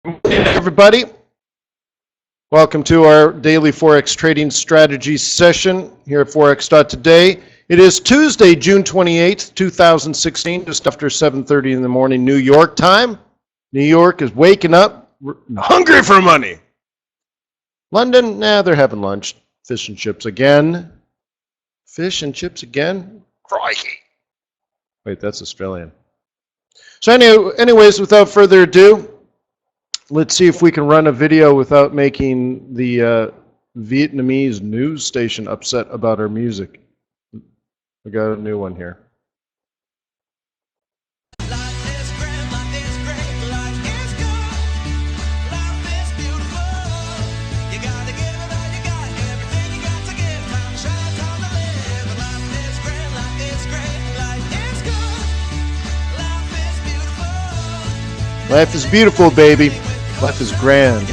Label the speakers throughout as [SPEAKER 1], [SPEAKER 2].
[SPEAKER 1] Hey everybody, welcome to our daily Forex trading strategy session here at Forex.Today. It is Tuesday, June 28th, 2016, just after 7:30 in the morning New York time. New York is waking up, hungry for money. London, they're having lunch. Fish and chips again. Fish and chips again? Crikey. Wait, that's Australian. So anyways, without further ado, let's see if we can run a video without making the Vietnamese news station upset about our music. We got a new one here. Life is beautiful, baby. Life is grand.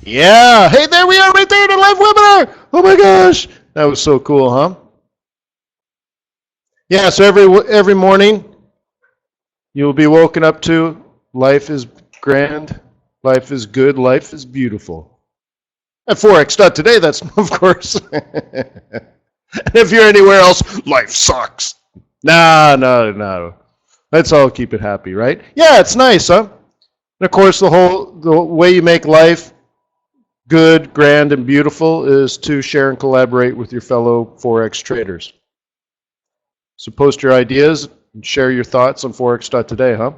[SPEAKER 1] Yeah. Hey, there we are right there in a live webinar. Oh my gosh. That was so cool, huh? Yeah, so every morning you'll be woken up to life is grand, life is good, life is beautiful. At Forex.Today, that's of course. And if you're anywhere else, life sucks. No. Let's all keep it happy, right? Yeah, it's nice, huh? And of course, the way you make life good, grand, and beautiful is to share and collaborate with your fellow Forex traders. So post your ideas and share your thoughts on Forex.Today, huh?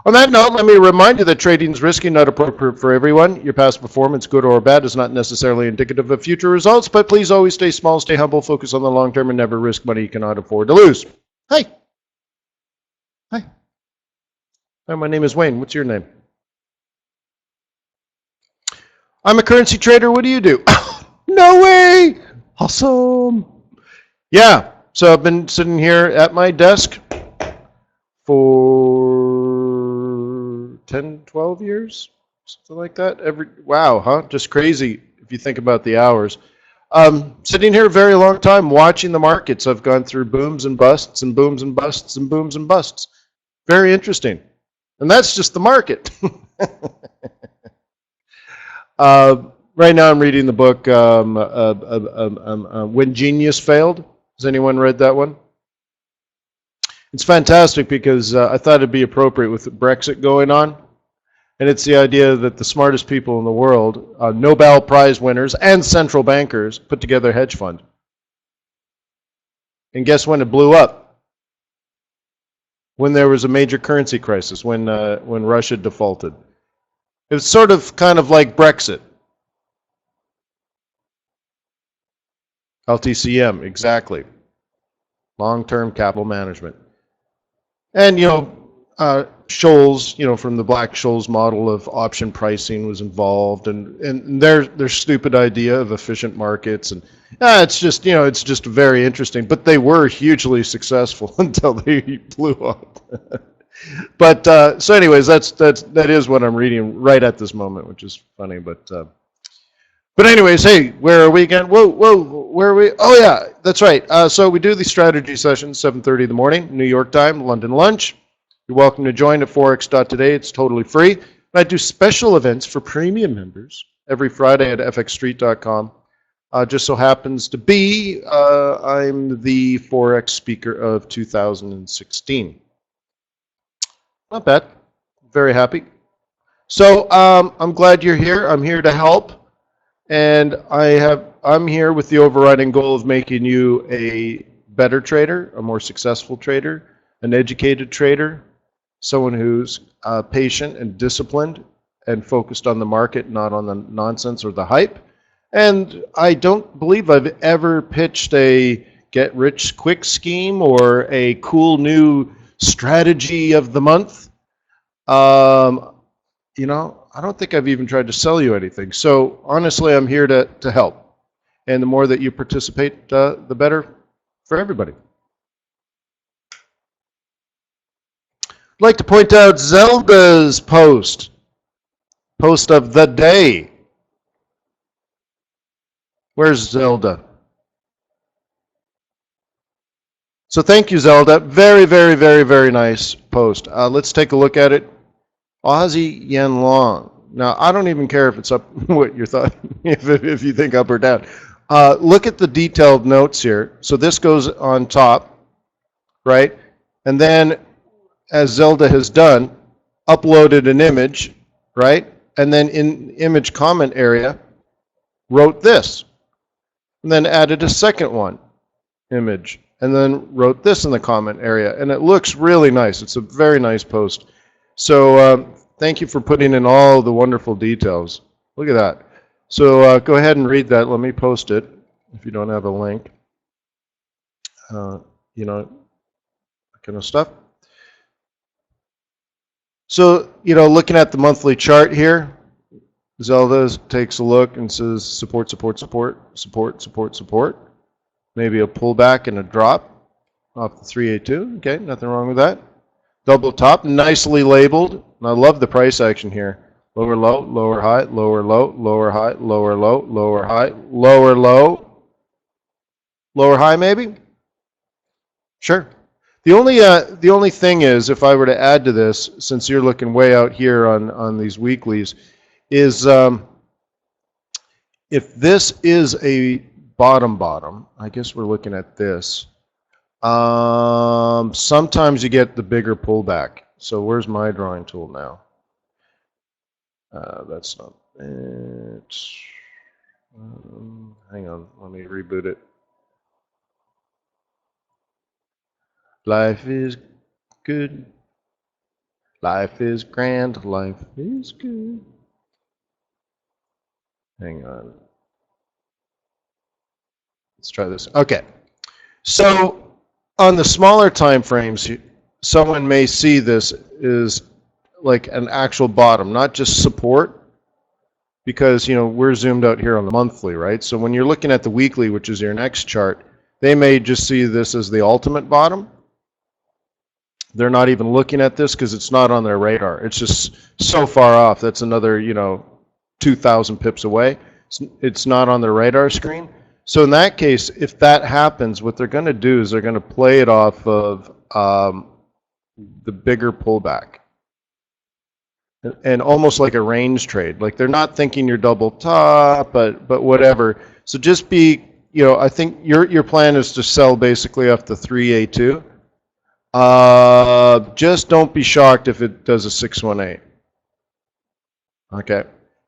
[SPEAKER 1] On that note, let me remind you that trading is risky, not appropriate for everyone. Your past performance, good or bad, is not necessarily indicative of future results, but please always stay small, stay humble, focus on the long term, and never risk money you cannot afford to lose. Hi. Hi, my name is Wayne. What's your name? I'm a currency trader. What do you do? No way! Awesome. Yeah, so I've been sitting here at my desk for 10, 12 years, something like that. Wow, huh? Just crazy if you think about the hours. Sitting here a very long time watching the markets. I've gone through booms and busts and booms and busts and booms and busts. Very interesting. And that's just the market. Right now I'm reading the book When Genius Failed. Has anyone read that one? It's fantastic because I thought it'd be appropriate with Brexit going on. And it's the idea that the smartest people in the world, Nobel Prize winners and central bankers, put together a hedge fund. And guess when it blew up? When there was a major currency crisis, when Russia defaulted. It was sort of kind of like Brexit. LTCM, exactly. Long-term capital management. And, Scholes, from the Black-Scholes model of option pricing was involved, and their stupid idea of efficient markets, and it's just very interesting. But they were hugely successful until they blew up. But so, anyways, that is what I'm reading right at this moment, which is funny. But anyways, hey, where are we again? Whoa, where are we? Oh yeah, that's right. So we do the strategy sessions 7:30 in the morning, New York time, London lunch. You're welcome to join at Forex.Today. It's totally free. And I do special events for premium members every Friday at fxstreet.com. Just so happens to be I'm the Forex speaker of 2016. Not bad. Very happy. So I'm glad you're here. I'm here to help. And I'm here with the overriding goal of making you a better trader, a more successful trader, an educated trader, someone who's patient and disciplined and focused on the market, not on the nonsense or the hype. And I don't believe I've ever pitched a get-rich-quick scheme or a cool new strategy of the month. I don't think I've even tried to sell you anything. So honestly, I'm here to help. And the more that you participate, the better for everybody. I'd like to point out Zelda's post of the day. Where's Zelda? So thank you, Zelda. Very, very, very, very nice post. Let's take a look at it. Aussie yen long. Now, I don't even care if it's up, what your thought, if you think up or down. Look at the detailed notes here. So this goes on top, right? And then, as Zelda has done, uploaded an image, right? And then in image comment area, wrote this. And then added a second one, image. And then wrote this in the comment area. And it looks really nice. It's a very nice post. So thank you for putting in all the wonderful details. Look at that. So go ahead and read that. Let me post it if you don't have a link. You know, that kind of stuff. So, looking at the monthly chart here, Zelda takes a look and says support, support, support, support, support, support. Maybe a pullback and a drop off the 382. Okay, nothing wrong with that. Double top, nicely labeled. And I love the price action here. Lower low, lower high, lower low, lower high, lower low, lower high, lower low, lower high maybe? Sure. The only thing is, if I were to add to this, since you're looking way out here on these weeklies, is if this is a bottom, I guess we're looking at this. Sometimes you get the bigger pullback. So where's my drawing tool now? That's not it. Hang on, let me reboot it. Life is good. Life is grand. Life is good. Hang on. Let's try this. Okay. So on the smaller time frames, someone may see this as like an actual bottom, not just support, because we're zoomed out here on the monthly, right? So when you're looking at the weekly, which is your next chart, they may just see this as the ultimate bottom. They're not even looking at this because it's not on their radar. It's just so far off. That's another 2,000 pips away. It's not on their radar screen. So in that case, if that happens, what they're going to do is they're going to play it off of the bigger pullback. And almost like a range trade. Like they're not thinking you're double top, but whatever. So just be, I think your plan is to sell basically off the 3A2. Just don't be shocked if it does a 618. Okay.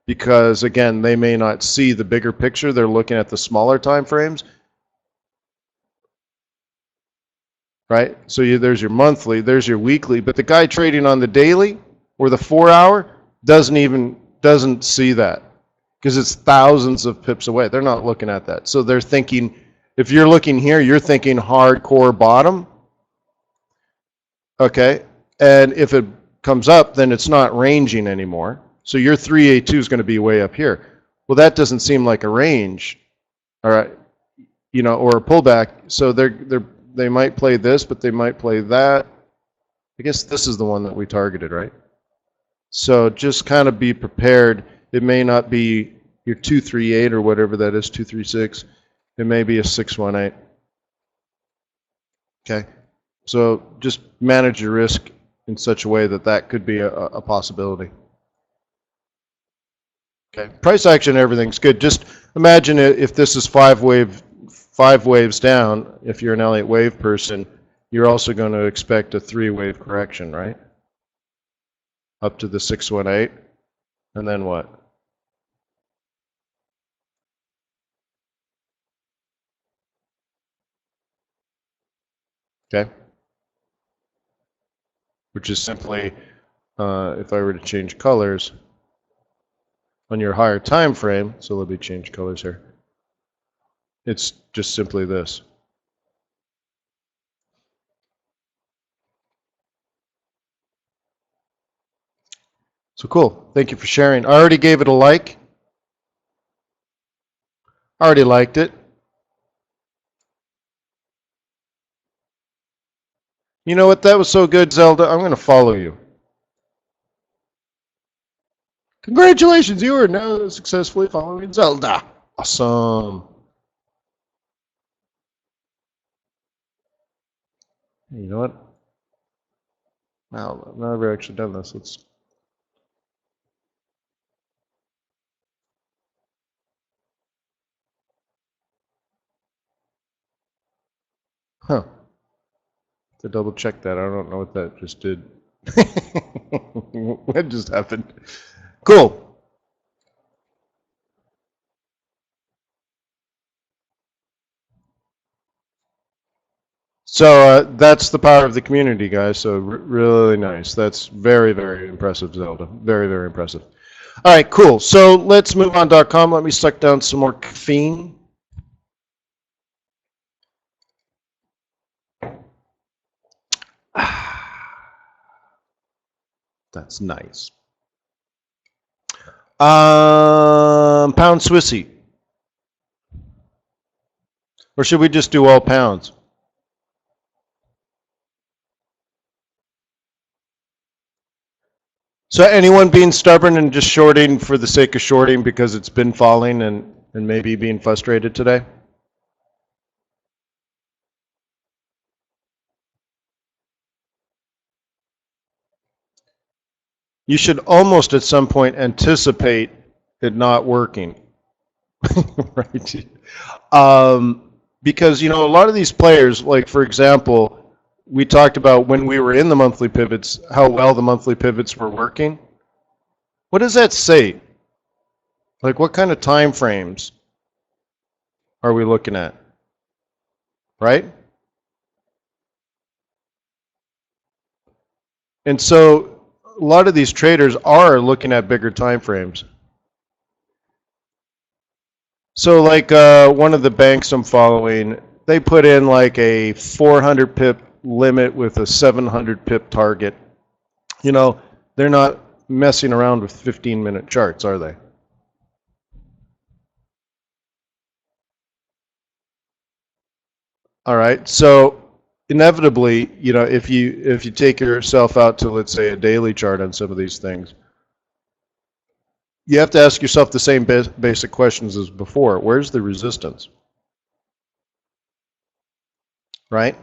[SPEAKER 1] Because again, they may not see the bigger picture. They're looking at the smaller time frames. Right? So there's your monthly, there's your weekly, but the guy trading on the daily or the 4 hour doesn't see that because it's thousands of pips away. They're not looking at that. So they're thinking, if you're looking here, you're thinking hardcore bottom. Okay. And if it comes up, then it's not ranging anymore. So your 3A2 is going to be way up here. Well, that doesn't seem like a range, all right, or a pullback. So they might play this, but they might play that. I guess this is the one that we targeted, right? So just kind of be prepared. It may not be your 238 or whatever that is, 236. It may be a 618. Okay. So just manage your risk in such a way that could be a possibility. Okay. Price action, everything's good. Just imagine if this is five waves down. If you're an Elliott wave person, you're also going to expect a 3-wave correction, right? Up to the 618, and then what? Okay. Which is simply, if I were to change colors on your higher time frame, so let me change colors here. It's just simply this. So cool. Thank you for sharing. I already gave it a like. I already liked it. You know what? That was so good, Zelda. I'm going to follow you. Congratulations, you are now successfully following Zelda. Awesome. You know what? Wow, I've never actually done this. Let's. Huh. To double check that, I don't know what that just did. What just happened? Cool. So that's the power of the community, guys. So really nice. That's very, very impressive, Zelda. Very, very impressive. All right, cool. So let's move on .com. Let me suck down some more caffeine. That's nice. Pound Swissy. Or should we just do all pounds? So anyone being stubborn and just shorting for the sake of shorting because it's been falling and maybe being frustrated today? You should almost at some point anticipate it not working. Right? Because, you know, a lot of these players, like for example, we talked about when we were in the monthly pivots, how well the monthly pivots were working. What does that say? Like what kind of time frames are we looking at? Right? And so a lot of these traders are looking at bigger time frames. So like one of the banks I'm following, they put in like a 400 pip limit with a 700 pip target. You know, they're not messing around with 15-minute charts, are they? All right. So inevitably, you know, if you take yourself out to, let's say, a daily chart on some of these things, you have to ask yourself the same basic questions as before. Where's the resistance? Right?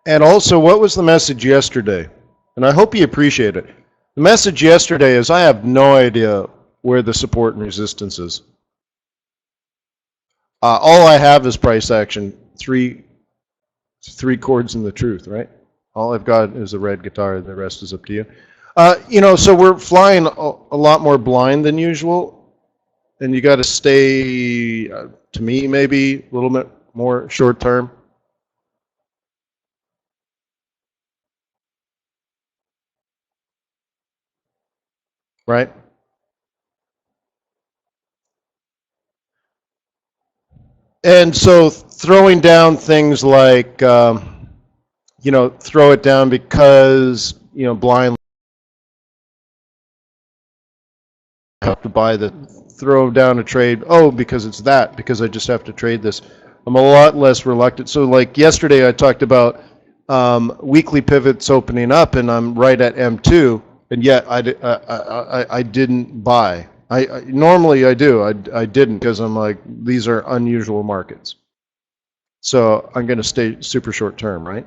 [SPEAKER 1] And also, what was the message yesterday? And I hope you appreciate it. The message yesterday is I have no idea where the support and resistance is. All I have is price action, three chords in the truth, right? All I've got is a red guitar, the rest is up to you. You know, so we're flying a lot more blind than usual, and you got to stay, to me, maybe a little bit more short term. Right? And so throwing down things like, you know, throw it down because, you know, blind have to buy the, throw down a trade, oh, because it's that, because I just have to trade this. I'm a lot less reluctant. So like yesterday I talked about weekly pivots opening up and I'm right at M2 and yet I didn't buy. Normally I do. I didn't because I'm like, these are unusual markets. So I'm going to stay super short term, right?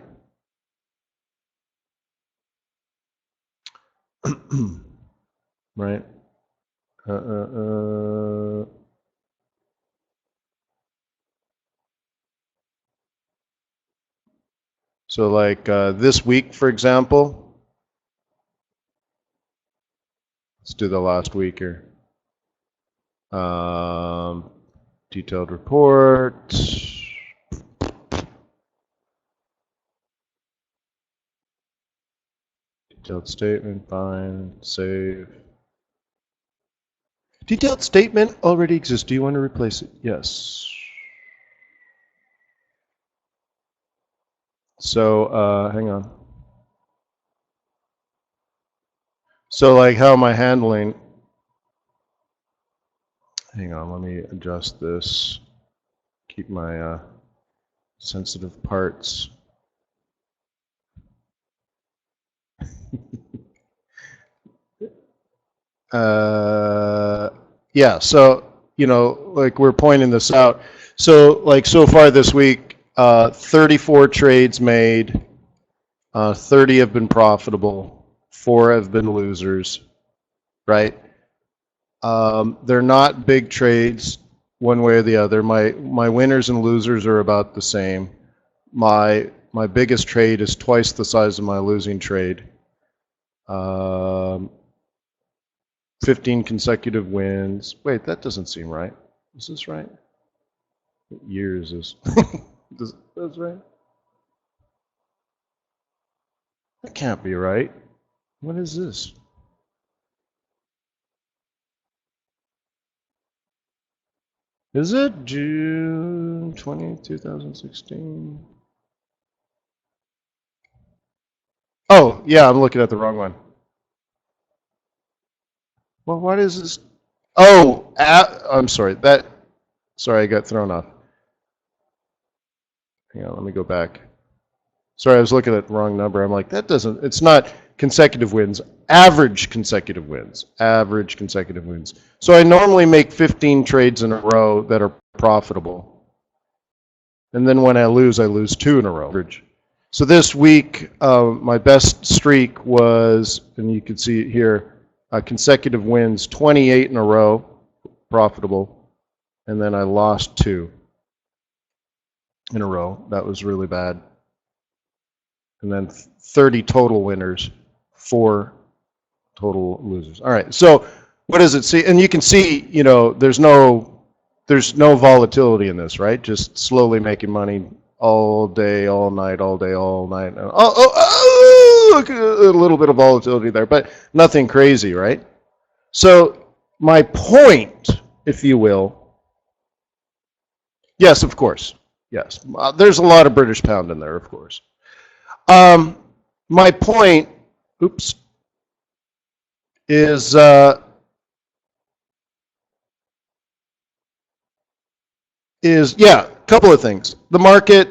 [SPEAKER 1] Right. So like this week, for example, let's do the last week here. Detailed report. Detailed statement, fine, save. Detailed statement already exists. Do you want to replace it? Yes. So hang on. So like how am I handling? Hang on, let me adjust this. Keep my sensitive parts. Yeah, so, you know, like we're pointing this out. So like so far this week, 34 trades made, 30 have been profitable, 4 have been losers, right? They're not big trades one way or the other. My winners and losers are about the same. My biggest trade is twice the size of my losing trade. 15 consecutive wins. Wait, that doesn't seem right. Is this right? What year is this? That's right. That can't be right. What is this? Is it June 20, 2016? Oh, yeah, I'm looking at the wrong one. Well, what is this? Oh, I'm sorry. Sorry, I got thrown off. Hang on, let me go back. Sorry, I was looking at the wrong number. I'm like, it's not consecutive wins, average consecutive wins. Average consecutive wins. So I normally make 15 trades in a row that are profitable. And then when I lose 2 in a row. So this week, my best streak was, and you can see it here, consecutive wins, 28 in a row, profitable. And then I lost 2 in a row. That was really bad. And then 30 total winners, 4 total losers. All right, so what does it see? And you can see, there's no volatility in this, right? Just slowly making money all day, all night, all day, all night. A little bit of volatility there, but nothing crazy, right? So my point, if you will, yes, of course, yes. There's a lot of British pound in there, of course. My point, is yeah, a couple of things. The market,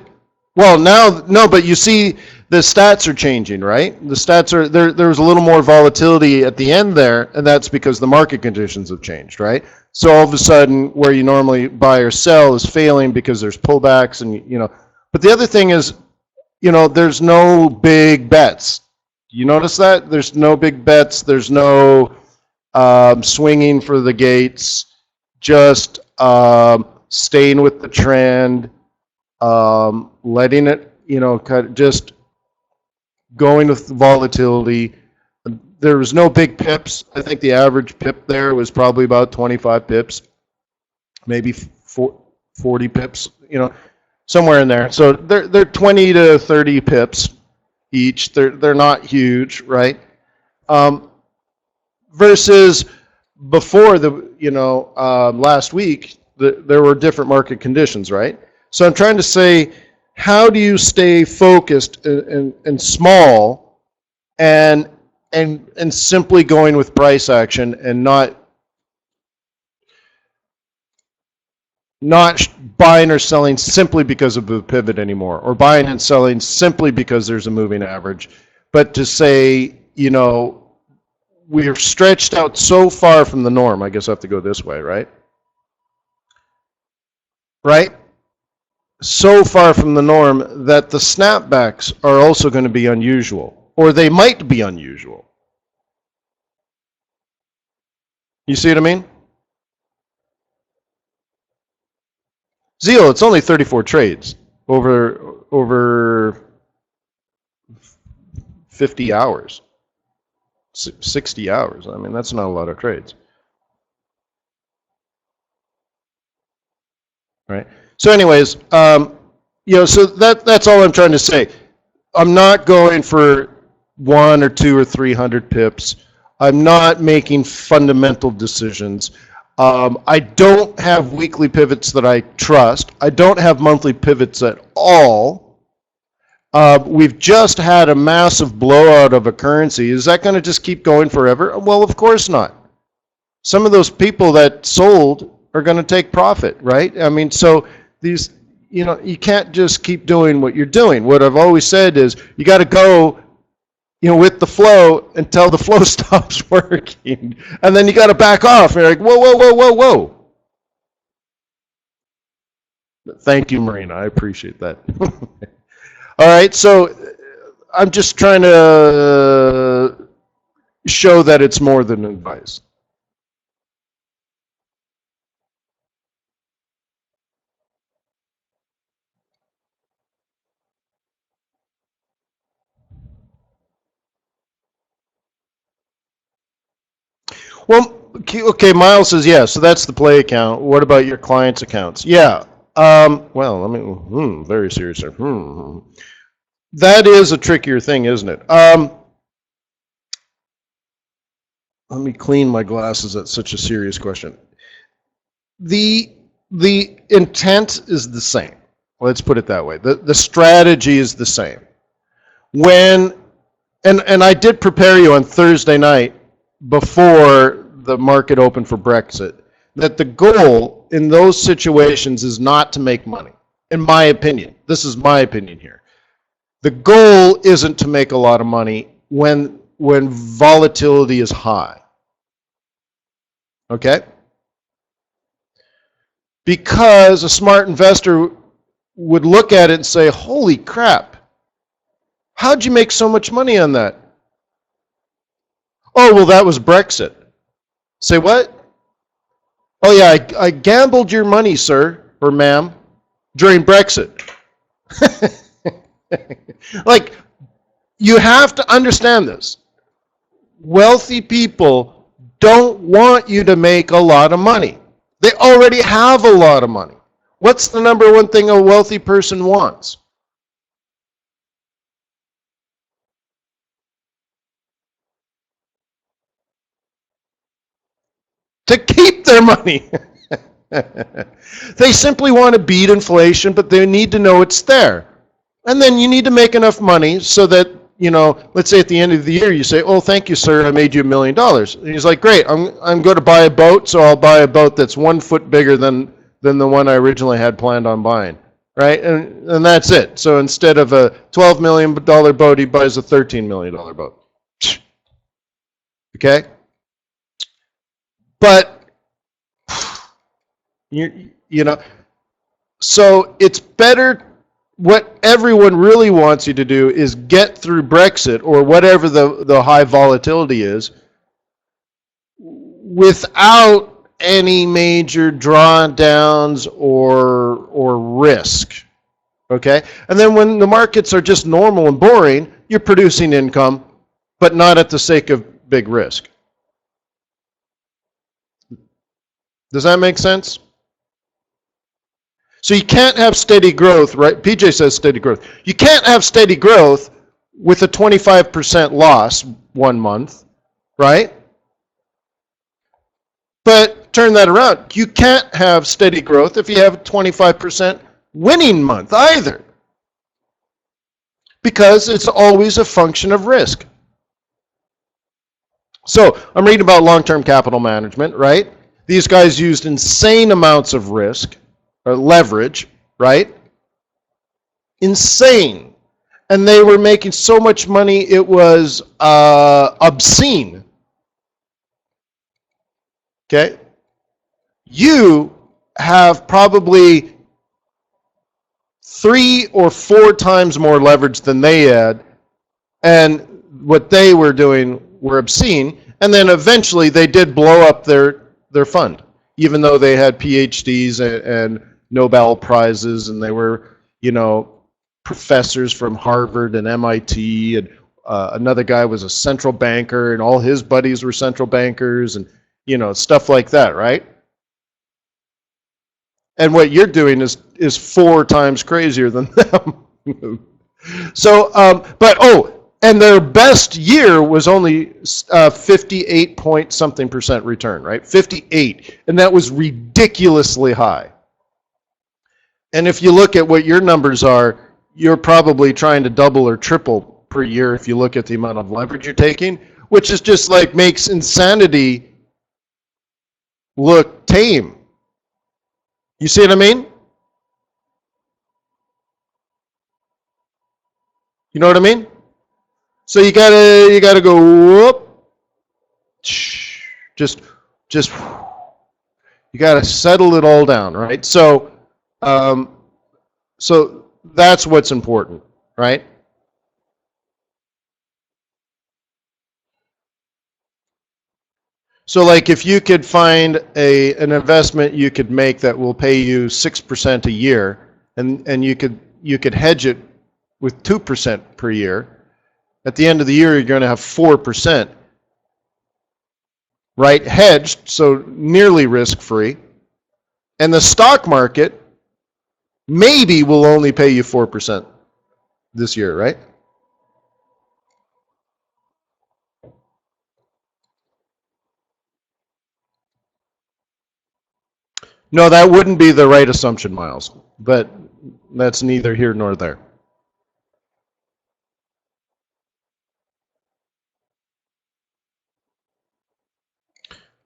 [SPEAKER 1] well, now, no, but you see the stats are changing, right? The stats are, there's a little more volatility at the end there, and that's because the market conditions have changed, right? So all of a sudden, where you normally buy or sell is failing because there's pullbacks and, but the other thing is, there's no big bets. You notice that? There's no big bets. There's no swinging for the gates. Just staying with the trend, letting it, just going with volatility. There was no big pips. I think the average pip there was probably about 25 pips, maybe 40 pips, somewhere in there. So they're 20 to 30 pips each. They're not huge, right? Versus before last week, there were different market conditions, right? So I'm trying to say, how do you stay focused and small and simply going with price action and not buying or selling simply because of the pivot anymore, or buying and selling simply because there's a moving average, but to say, we're stretched out so far from the norm. I guess I have to go this way, right? Right? So far from the norm that the snapbacks are also going to be unusual, or they might be unusual. You see what I mean? Zeal, it's only 34 trades over 50 hours, 60 hours. I mean, that's not a lot of trades. Right? So anyways, so that's all I'm trying to say. I'm not going for 1 or 2 or 300 pips. I'm not making fundamental decisions. I don't have weekly pivots that I trust. I don't have monthly pivots at all. We've just had a massive blowout of a currency. Is that going to just keep going forever? Well, of course not. Some of those people that sold are going to take profit, right? I mean, so these, you can't just keep doing what you're doing. What I've always said is you got to go, with the flow until the flow stops working, and then you got to back off. And you're like, whoa, whoa, whoa, whoa, whoa. Thank you, Marina. I appreciate that. All right, so I'm just trying to show that it's more than advice. Well, okay, Miles says, yeah, so that's the play account. What about your client's accounts? Yeah. Well, I mean, very serious. That is a trickier thing, isn't it? Let me clean my glasses. That's such a serious question. The intent is the same. Let's put it that way. The strategy is the same. When and I did prepare you on Thursday night before the market opened for Brexit that the goal in those situations is not to make money. In my opinion, this is my opinion here. The goal isn't to make a lot of money when volatility is high. Okay? Because a smart investor would look at it and say, holy crap, how'd you make so much money on that? Oh, well, that was Brexit. Say what? Oh, yeah, I gambled your money, sir, or ma'am, during Brexit. Like, you have to understand this. Wealthy people don't want you to make a lot of money. They already have a lot of money. What's the number one thing a wealthy person wants? To keep their money. They simply want to beat inflation, but they need to know it's there. And then you need to make enough money so that, you know, let's say at the end of the year you say, oh, thank you, sir, I made you $1 million. And he's like, great, I'm going to buy a boat, so I'll buy a boat that's 1 foot bigger than the one I originally had planned on buying. Right? And that's it. So instead of a $12 million boat, he buys a $13 million boat. Okay? But, you know, so it's better. What everyone really wants you to do is get through Brexit or whatever the high volatility is without any major drawdowns or risk. Okay? And then when the markets are just normal and boring, you're producing income, but not at the sake of big risk. Does that make sense? So you can't have steady growth, right? PJ says steady growth. You can't have steady growth with a 25% loss 1 month, right? But turn that around. You can't have steady growth if you have a 25% winning month either. Because it's always a function of risk. So I'm reading about long-term capital management, right? These guys used insane amounts of risk, or leverage, right? Insane. And they were making so much money, it was obscene. Okay? You have probably 3 or 4 times more leverage than they had, and what they were doing were obscene, and then eventually they did blow up their fund, even though they had PhDs and Nobel Prizes, and they were, you know, professors from Harvard and MIT, and another guy was a central banker, and all his buddies were central bankers, and, you know, stuff like that, right? And what you're doing is 4 times crazier than them. So, and their best year was only 58 point something percent return, right? 58, and that was ridiculously high. And if you look at what your numbers are, you're probably trying to double or triple per year if you look at the amount of leverage you're taking, which is just like makes insanity look tame. You see what I mean? You know what I mean? So you gotta go whoop, just you gotta settle it all down, right? So so that's what's important, right? So like if you could find an investment you could make that will pay you 6% a year, and you could hedge it with 2% per year, at the end of the year you're going to have 4%, right? Hedged, so nearly risk-free. And the stock market maybe will only pay you 4% this year, right? No, that wouldn't be the right assumption, Miles, but that's neither here nor there.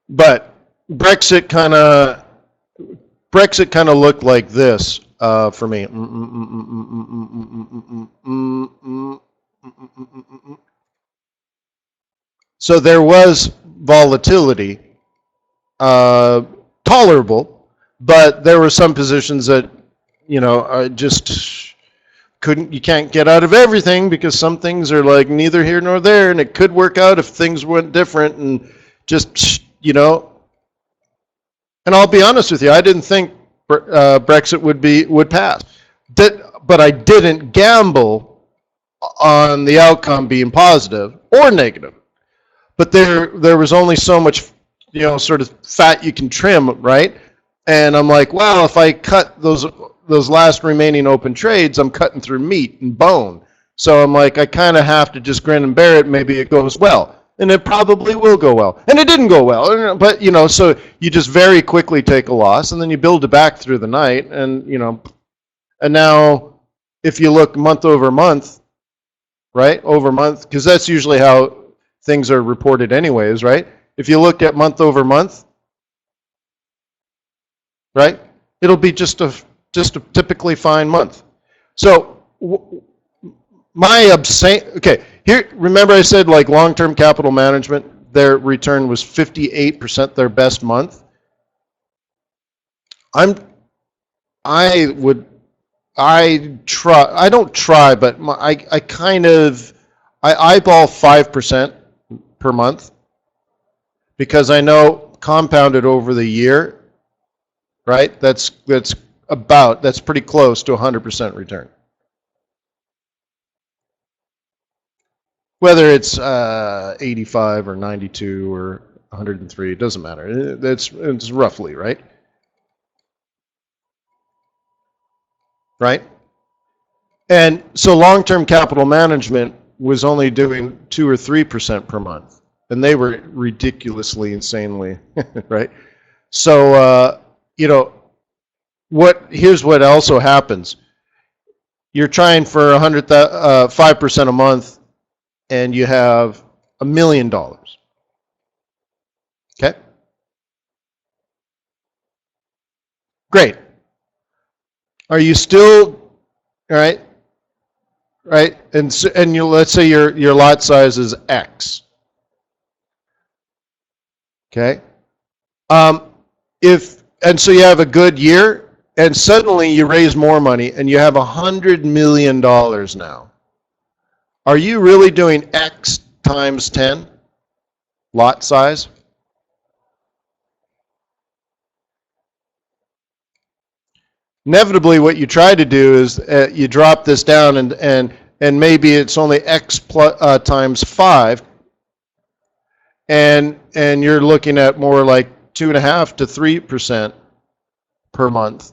[SPEAKER 1] But Brexit kind of looked like this for me. So there was volatility, tolerable, but there were some positions that, just you can't get out of everything, because some things are like neither here nor there, and it could work out if things went different, and just, and I'll be honest with you, I didn't think Brexit would pass. But I didn't gamble on the outcome being positive or negative. But there was only so much, sort of fat you can trim, right? And I'm like, well, if I cut those last remaining open trades, I'm cutting through meat and bone. So I'm like, I kind of have to just grin and bear it. Maybe it goes well. And it probably will go well. And it didn't go well. But, so you just very quickly take a loss, and then you build it back through the night. And, and now if you look month over month, right, over month, because that's usually how things are reported anyways, right? If you look at month over month, right, it'll be just a typically fine month. So okay, here, remember I said like long-term capital management, their return was 58% their best month. I don't try, but I eyeball 5% per month, because I know compounded over the year, right? That's pretty close to 100% return. Whether it's 85 or 92 or 103, it doesn't matter. It's roughly, right? Right? And so long-term capital management was only doing 2 or 3% per month, and they were ridiculously, insanely, right? So here's what also happens. You're trying for 5% a month, and you have $1 million. Okay? Great. Are you still, all right? Right? And let's say your lot size is X. Okay? So you have a good year, and suddenly you raise more money, and you have $100 million now. Are you really doing X times 10 lot size? Inevitably, what you try to do is you drop this down, and maybe it's only X times 5, and you're looking at more like 2.5 to 3% per month,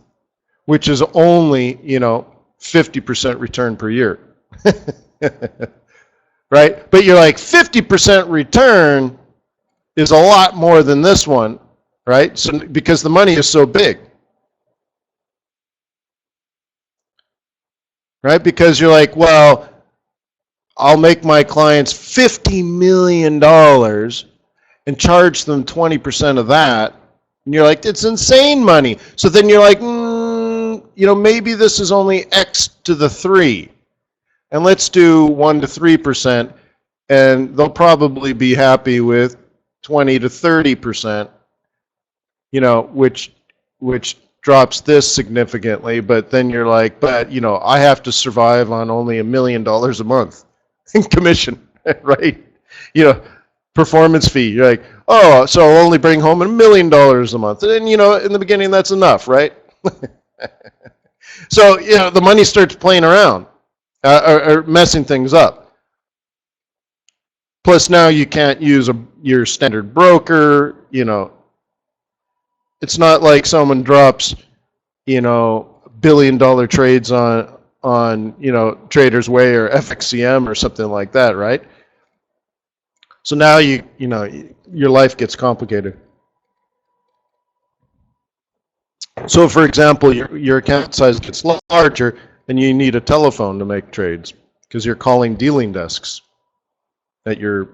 [SPEAKER 1] which is only 50% return per year. Right? But you're like, 50% return is a lot more than this one, right? So because the money is so big. Right? Because you're like, well, I'll make my clients $50 million and charge them 20% of that. And you're like, it's insane money. So then you're like, maybe this is only X to the 3. And let's do 1 to 3%, and they'll probably be happy with 20 to 30%, which drops this significantly. But then you're like, I have to survive on only $1 million a month in commission, right? Performance fee. You're like, oh, so I'll only bring home $1 million a month. And, you know, in the beginning, that's enough, right? So, you know, the money starts playing around or messing things up. Plus, now you can't use your standard broker. You know, it's not like someone drops, you know, $1 billion trades on you know, TradersWay or FXCM or something like that, right? So now you know, your life gets complicated. So, for example, your account size gets larger, and you need a telephone to make trades because you're calling dealing desks at your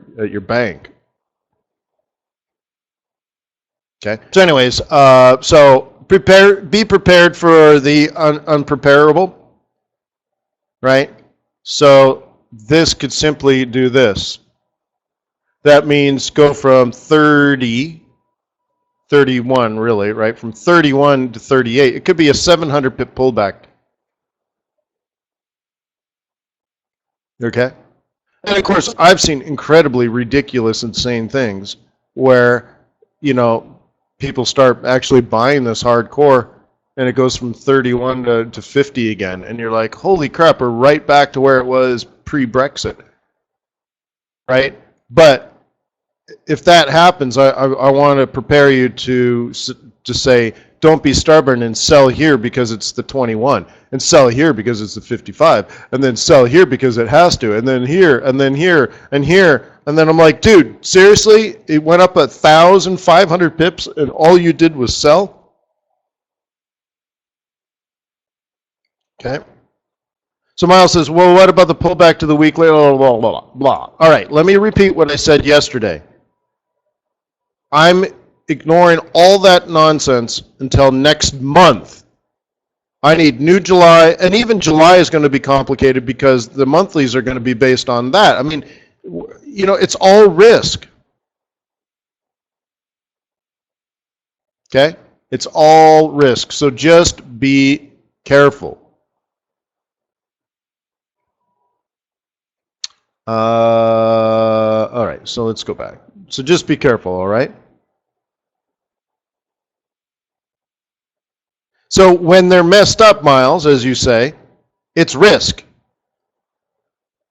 [SPEAKER 1] bank. Okay. So, anyways, be prepared for the unpreparable, right? So this could simply do this. That means go from 31 really, right? From 31 to 38. It could be a 700 pip pullback. Okay? And of course, I've seen incredibly ridiculous, insane things where, you know, people start actually buying this hardcore and it goes from 31 to 50 again. And you're like, holy crap, we're right back to where it was pre-Brexit. Right? But if that happens, I want to prepare you to say, don't be stubborn and sell here because it's the 21, and sell here because it's the 55, and then sell here because it has to, and then here, and then here, and here, and then I'm like, dude, seriously? It went up 1,500 pips, and all you did was sell? Okay. So Miles says, well, what about the pullback to the weekly? Blah, blah, blah, blah. All right, let me repeat what I said yesterday. I'm ignoring all that nonsense until next month. I need new July, and even July is going to be complicated because the monthlies are going to be based on that. I mean, you know, it's all risk. Okay? It's all risk. So just be careful. All right, so let's go back. So just be careful, all right? So when they're messed up, Miles, as you say, it's risk.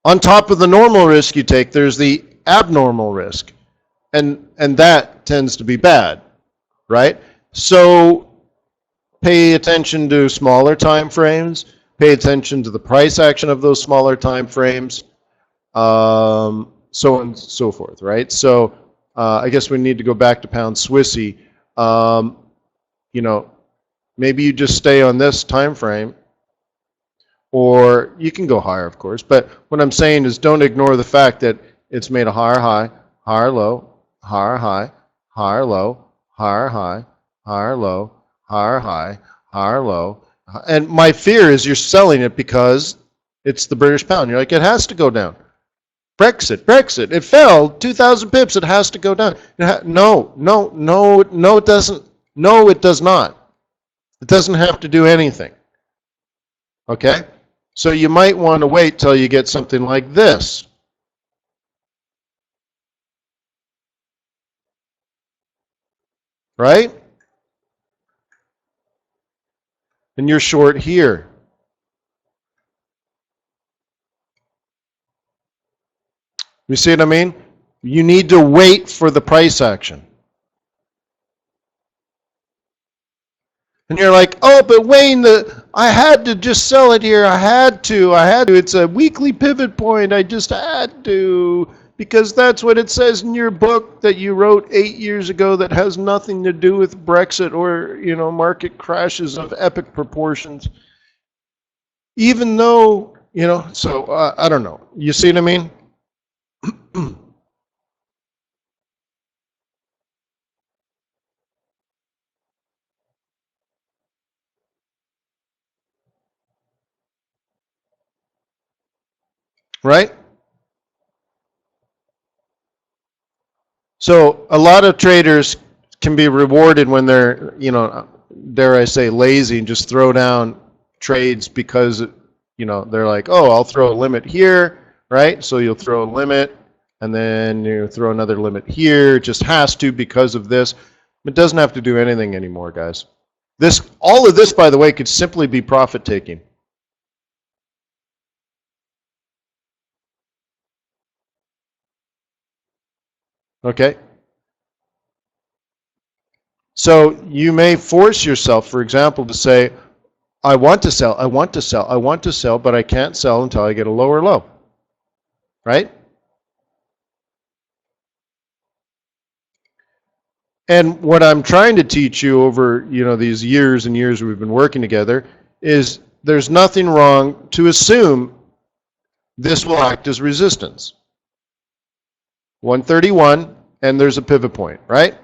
[SPEAKER 1] On top of the normal risk you take, there's the abnormal risk. And that tends to be bad, right? So pay attention to smaller time frames, pay attention to the price action of those smaller time frames, so on and so forth, right? So I guess we need to go back to pound Swissy. You know, maybe you just stay on this time frame, or you can go higher, of course. But what I'm saying is don't ignore the fact that it's made a higher high, higher low, higher high, higher low, higher high, higher low, higher high, higher low. And my fear is you're selling it because it's the British pound. You're like, it has to go down. Brexit, it fell 2,000 pips. It has to go down. No, it doesn't. No, it does not. It doesn't have to do anything. Okay? So you might want to wait till you get something like this. Right? And you're short here. You see what I mean? You need to wait for the price action. And you're like, oh, but Wayne, I had to just sell it here. I had to. It's a weekly pivot point. I just had to. Because that's what it says in your book that you wrote 8 years ago that has nothing to do with Brexit or, you know, market crashes of epic proportions. Even though, you know, so I don't know. You see what I mean? Right? So a lot of traders can be rewarded when they're, you know, dare I say, lazy and just throw down trades because, you know, they're like, oh, I'll throw a limit here, right? So you'll throw a limit, and then you throw another limit here. It just has to because of this. It doesn't have to do anything anymore, guys. All of this, by the way, could simply be profit taking. Okay? So you may force yourself, for example, to say, I want to sell, I want to sell, I want to sell, but I can't sell until I get a lower low. Right? And what I'm trying to teach you over, these years and years we've been working together is there's nothing wrong to assume this will act as resistance. 131, and there's a pivot point, right?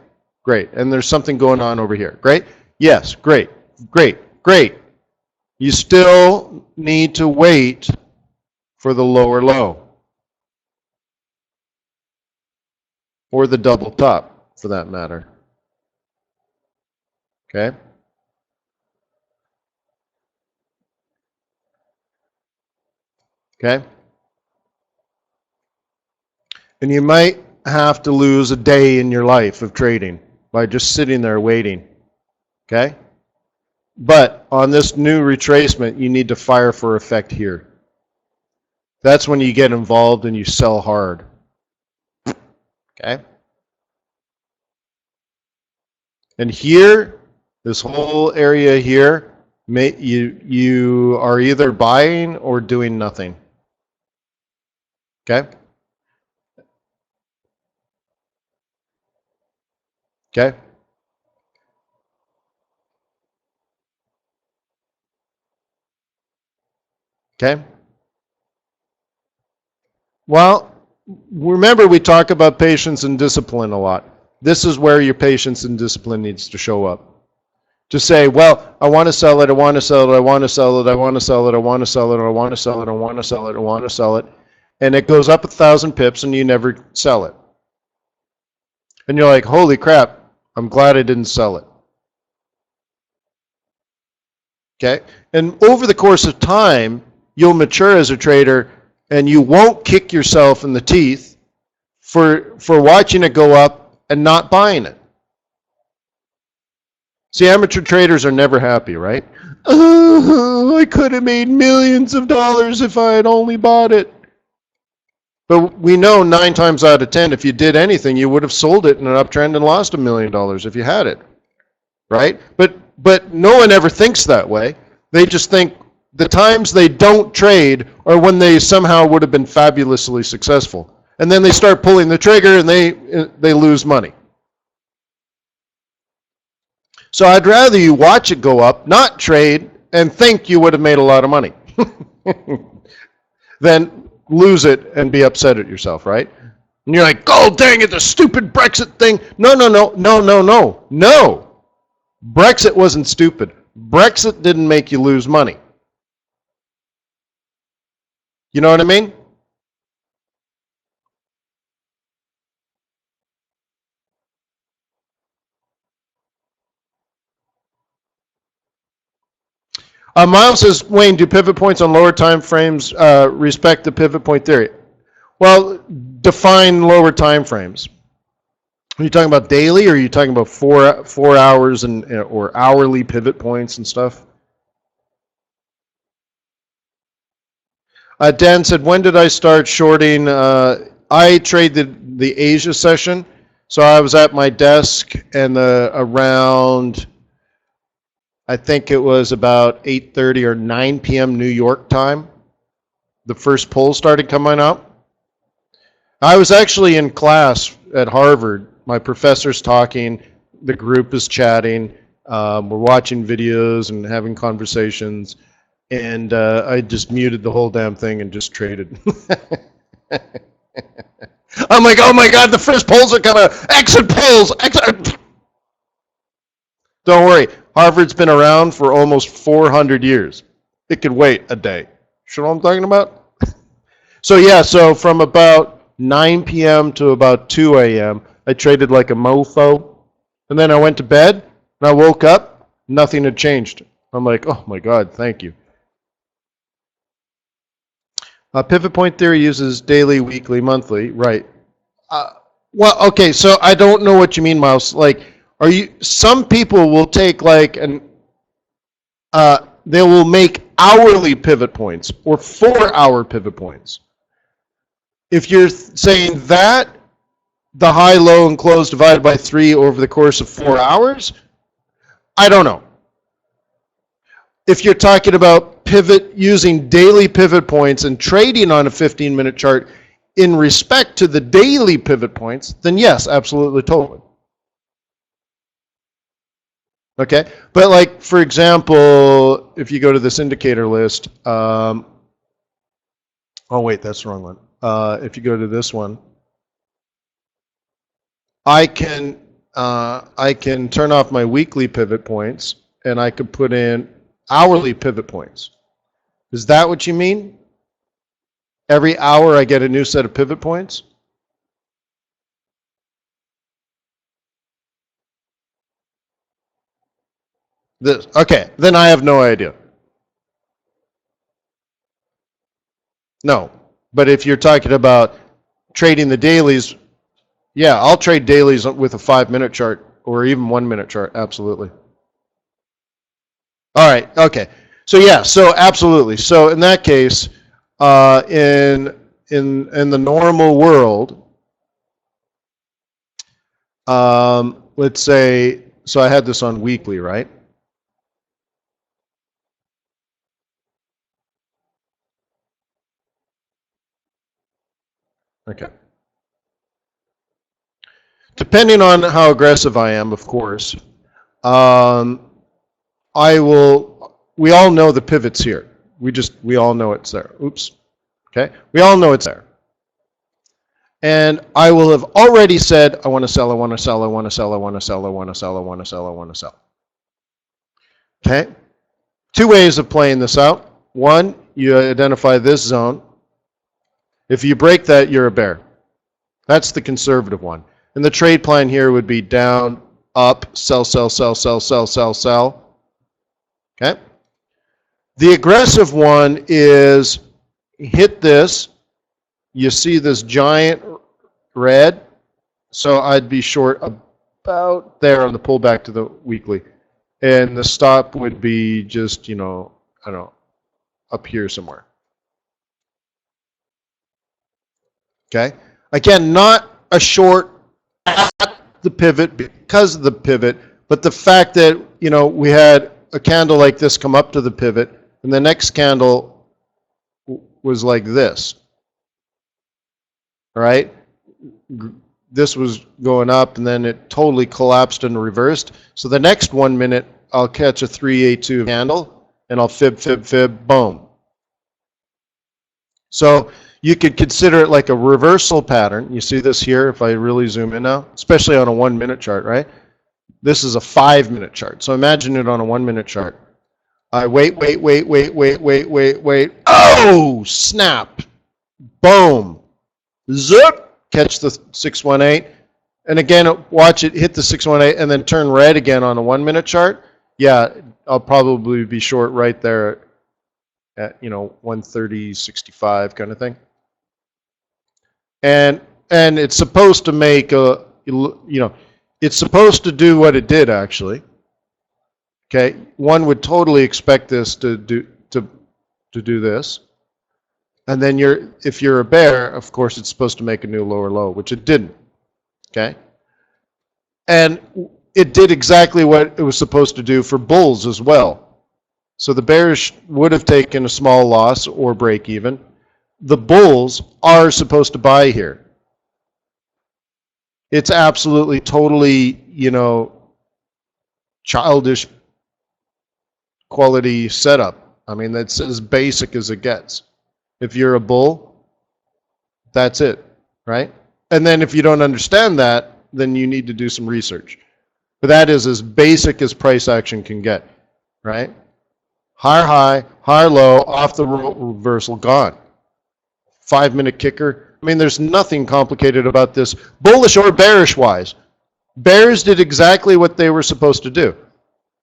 [SPEAKER 1] Great. And there's something going on over here. Great? Yes, great, great, great. You still need to wait for the lower low. Or the double top, for that matter. Okay? Okay? And you might have to lose a day in your life of trading by just sitting there waiting. Okay? But on this new retracement, you need to fire for effect here. That's when you get involved and you sell hard. Okay? And here, this whole area here, you are either buying or doing nothing. Okay? Okay? Okay? Well, remember we talk about patience and discipline a lot. This is where your patience and discipline needs to show up. To say, well, I want to sell it, I want to sell it, I want to sell it, I want to sell it, I want to sell it, I want to sell it, I want to sell it, I want to sell it. And it goes up 1,000 pips and you never sell it. And you're like, holy crap, I'm glad I didn't sell it. Okay? And over the course of time, you'll mature as a trader and you won't kick yourself in the teeth for watching it go up and not buying it. See, amateur traders are never happy, right? Oh, I could have made millions of dollars if I had only bought it. But we know 9 times out of 10, if you did anything, you would have sold it in an uptrend and lost $1 million if you had it, right? But no one ever thinks that way. They just think the times they don't trade are when they somehow would have been fabulously successful. And then they start pulling the trigger and they lose money. So I'd rather you watch it go up, not trade, and think you would have made a lot of money than lose it and be upset at yourself, right? And you're like, oh, dang it, the stupid Brexit thing. No. Brexit wasn't stupid. Brexit didn't make you lose money. You know what I mean? Miles says, Wayne, do pivot points on lower time frames respect the pivot point theory? Well, define lower time frames. Are you talking about daily, or are you talking about 4 hours or hourly pivot points and stuff? Dan said, when did I start shorting? I traded the Asia session, so I was at my desk and around, I think it was about 8:30 or 9 p.m. New York time, the first polls started coming out. I was actually in class at Harvard. My professor's talking, the group is chatting, we're watching videos and having conversations, and I just muted the whole damn thing and just traded. I'm like, oh my God, the first polls are coming out. Exit polls! Exit. Don't worry, Harvard's been around for almost 400 years. It could wait a day. You know what I'm talking about? So yeah, so from about 9 p.m. to about 2 a.m., I traded like a mofo. And then I went to bed, and I woke up, nothing had changed. I'm like, oh my God, thank you. Pivot point theory uses daily, weekly, monthly. Right. Well, okay, so I don't know what you mean, Miles. Like, some people will take like they will make hourly pivot points or 4-hour pivot points. If you're saying that, the high, low, and close divided by 3 over the course of 4 hours, I don't know. If you're talking about using daily pivot points and trading on a 15-minute chart in respect to the daily pivot points, then yes, absolutely, totally. Okay, but like, for example, if you go to this indicator list, oh wait, that's the wrong one. If you go to this one, I can turn off my weekly pivot points and I could put in hourly pivot points. Is that what you mean? Every hour I get a new set of pivot points? Okay, then I have no idea. No, but if you're talking about trading the dailies, yeah, I'll trade dailies with a 5-minute chart or even 1-minute chart, absolutely. All right, okay. So yeah, so absolutely. So in that case, in the normal world, let's say, so I had this on weekly, right? Okay. Depending on how aggressive I am, of course, we all know the pivot's here. We all know it's there. Oops. Okay. We all know it's there. And I will have already said, I want to sell, I want to sell, I want to sell, I want to sell, I want to sell, I want to sell, I want to sell. Okay. 2 ways of playing this out. One, you identify this zone. If you break that, you're a bear. That's the conservative one. And the trade plan here would be down, up, sell, sell, sell, sell, sell, sell, sell. Okay? The aggressive one is hit this. You see this giant red. So I'd be short about there on the pullback to the weekly. And the stop would be just, I don't know, up here somewhere. Okay? Again, not a short at the pivot because of the pivot, but the fact that, we had a candle like this come up to the pivot, and the next candle was like this. All right? This was going up, and then it totally collapsed and reversed. So the next 1 minute, I'll catch a 382 candle, and I'll fib, fib, fib, boom. So you could consider it like a reversal pattern. You see this here if I really zoom in now, especially on a 1-minute chart, right? This is a 5-minute chart. So imagine it on a 1-minute chart. I wait. Oh, snap. Boom. Zip. Catch the 618. And again, watch it hit the 618 and then turn red again on a 1-minute chart. Yeah, I'll probably be short right there at 130.65 kind of thing. And it's supposed to make it's supposed to do what it did actually. Okay, one would totally expect this to do this. And then if you're a bear, of course it's supposed to make a new lower low, which it didn't. Okay? And it did exactly what it was supposed to do for bulls as well. So the bears would have taken a small loss or break even. The bulls are supposed to buy here. It's absolutely, totally, childish quality setup. I mean, that's as basic as it gets. If you're a bull, that's it, right? And then if you don't understand that, then you need to do some research. But that is as basic as price action can get, right? Higher high, higher low, off the reversal, gone. 5-minute kicker. I mean, there's nothing complicated about this, bullish or bearish wise. Bears did exactly what they were supposed to do.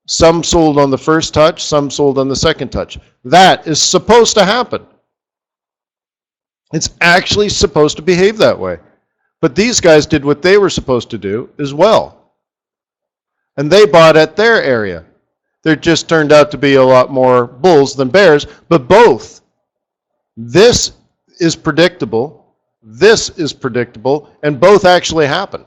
[SPEAKER 1] Some sold on the first touch, some sold on the second touch. That is supposed to happen. It's actually supposed to behave that way. But these guys did what they were supposed to do as well. And they bought at their area. There just turned out to be a lot more bulls than bears, but both. This is predictable, this is predictable, and both actually happened.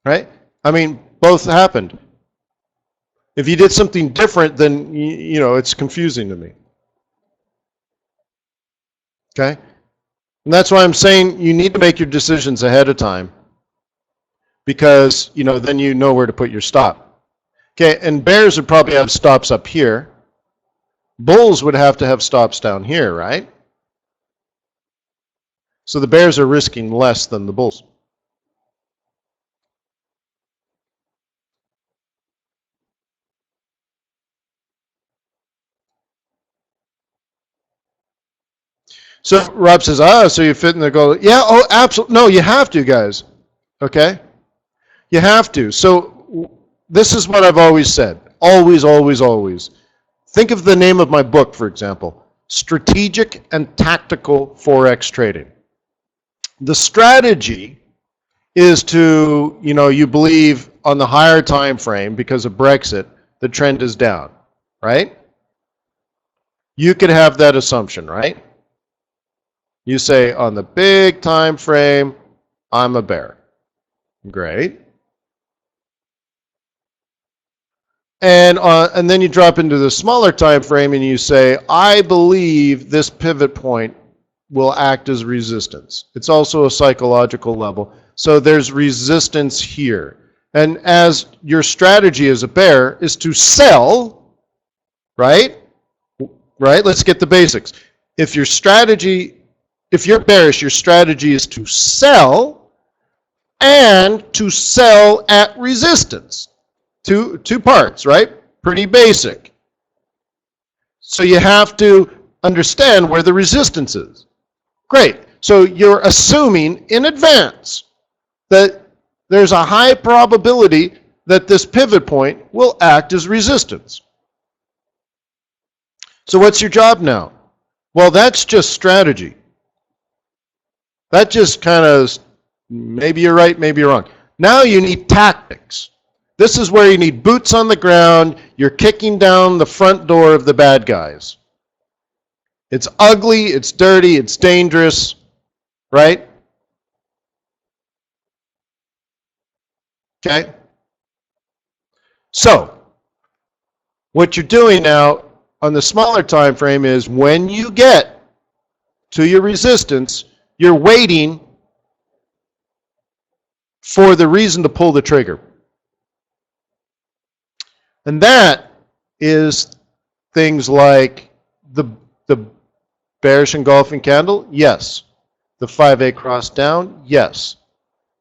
[SPEAKER 1] Right? I mean, both happened. If you did something different, then, you know, it's confusing to me. Okay? And that's why I'm saying you need to make your decisions ahead of time, because, you know, then you know where to put your stop. Okay, and bears would probably have stops up here. Bulls would have to have stops down here, right? So the bears are risking less than the bulls. So Rob says, so you fit in the goal. Yeah, oh, absolutely. No, you have to, guys. Okay? You have to. So this is what I've always said. Always, always, always. Think of the name of my book, for example. Strategic and Tactical Forex Trading. The strategy is to, you know, you believe on the higher time frame because of Brexit, the trend is down, right? You could have that assumption, right? You say on the big time frame, I'm a bear. Great. And then you drop into the smaller time frame and you say, I believe this pivot point will act as resistance. It's also a psychological level. So there's resistance here. And as your strategy as a bear is to sell, right? Right? Let's get the basics. If you're bearish, your strategy is to sell and to sell at resistance. Two parts, right? Pretty basic. So you have to understand where the resistance is. Great. So you're assuming in advance that there's a high probability that this pivot point will act as resistance. So what's your job now? Well, that's just strategy. That just kind of, maybe you're right, maybe you're wrong. Now you need tactics. This is where you need boots on the ground. You're kicking down the front door of the bad guys. It's ugly, it's dirty, it's dangerous, right? Okay? So, what you're doing now on the smaller time frame is when you get to your resistance, you're waiting for the reason to pull the trigger. And that is things like the bearish engulfing candle, yes. The 5A cross down, yes.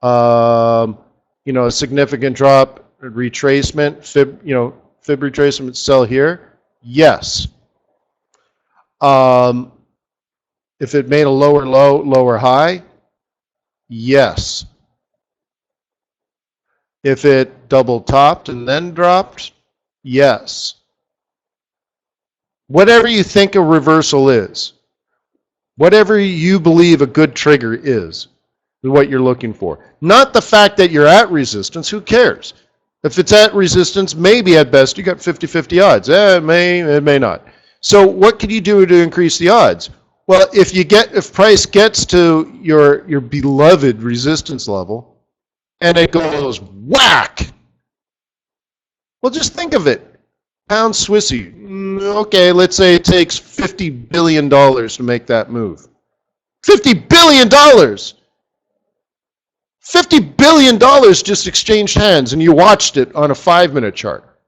[SPEAKER 1] You know, a significant drop, retracement, fib retracement, sell here, yes. If it made a lower low, lower high, yes. If it double topped and then dropped, yes. Whatever you think a reversal is, whatever you believe a good trigger is what you're looking for. Not the fact that you're at resistance, who cares? If it's at resistance, maybe at best you got 50-50 odds. It may not. So what can you do to increase the odds? Well, if price gets to your beloved resistance level and it goes whack, well, just think of it. Pound Swissy. Okay, let's say it takes $50 billion to make that move. $50 billion! $50 billion just exchanged hands, and you watched it on a 5-minute chart.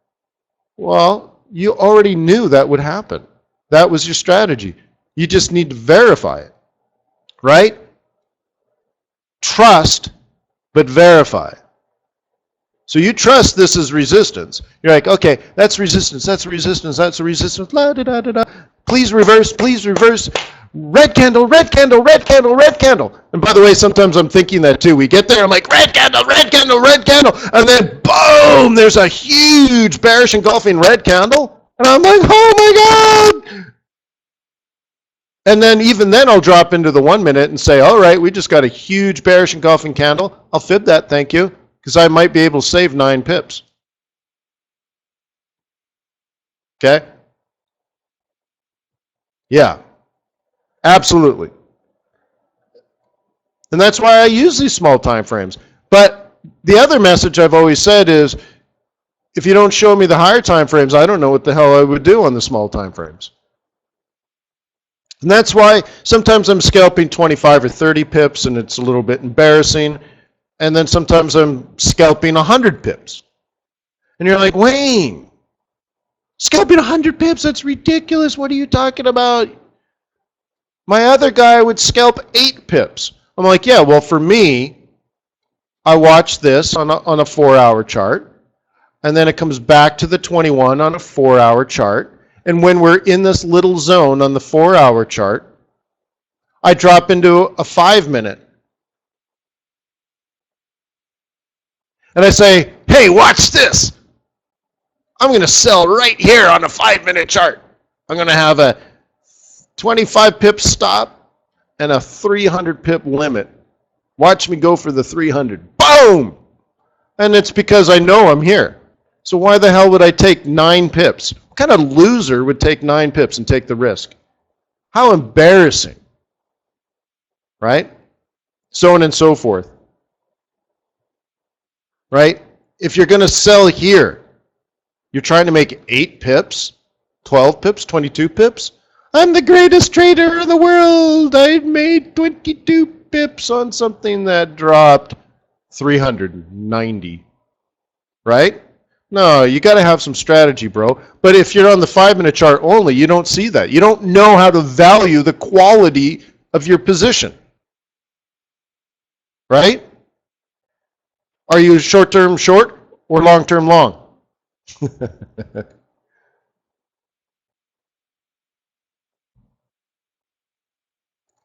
[SPEAKER 1] Well, you already knew that would happen. That was your strategy. You just need to verify it, right? Trust, but verify. So you trust this is resistance. You're like, okay, that's resistance, that's resistance, that's a resistance, la da da da da. Please reverse, red candle, red candle, red candle, red candle. And by the way, sometimes I'm thinking that too. We get there, I'm like, red candle, red candle, red candle, and then boom, there's a huge bearish engulfing red candle. And I'm like, oh my God. And then even then I'll drop into the 1 minute and say, all right, we just got a huge bearish engulfing candle. I'll fib that, thank you, because I might be able to save 9 pips. Okay? Yeah, absolutely. And that's why I use these small time frames. But the other message I've always said is, if you don't show me the higher time frames, I don't know what the hell I would do on the small time frames. And that's why sometimes I'm scalping 25 or 30 pips and it's a little bit embarrassing. And then sometimes I'm scalping 100 pips. And you're like, Wayne, scalping 100 pips, that's ridiculous. What are you talking about? My other guy would scalp 8 pips. I'm like, yeah, well, for me, I watch this on a 4-hour chart, and then it comes back to the 21 on a 4-hour chart. And when we're in this little zone on the 4-hour chart, I drop into a 5-minute. And I say, hey, watch this. I'm going to sell right here on a 5-minute chart. I'm going to have a 25 pip stop and a 300 pip limit. Watch me go for the 300. Boom! And it's because I know I'm here. So why the hell would I take 9 pips? What kind of loser would take 9 pips and take the risk? How embarrassing. Right? So on and so forth. Right? If you're going to sell here, you're trying to make 8 pips, 12 pips, 22 pips. I'm the greatest trader in the world. I made 22 pips on something that dropped 390. Right? No, you got to have some strategy, bro. But if you're on the 5-minute chart only, you don't see that. You don't know how to value the quality of your position. Right? Are you short-term short or long-term long?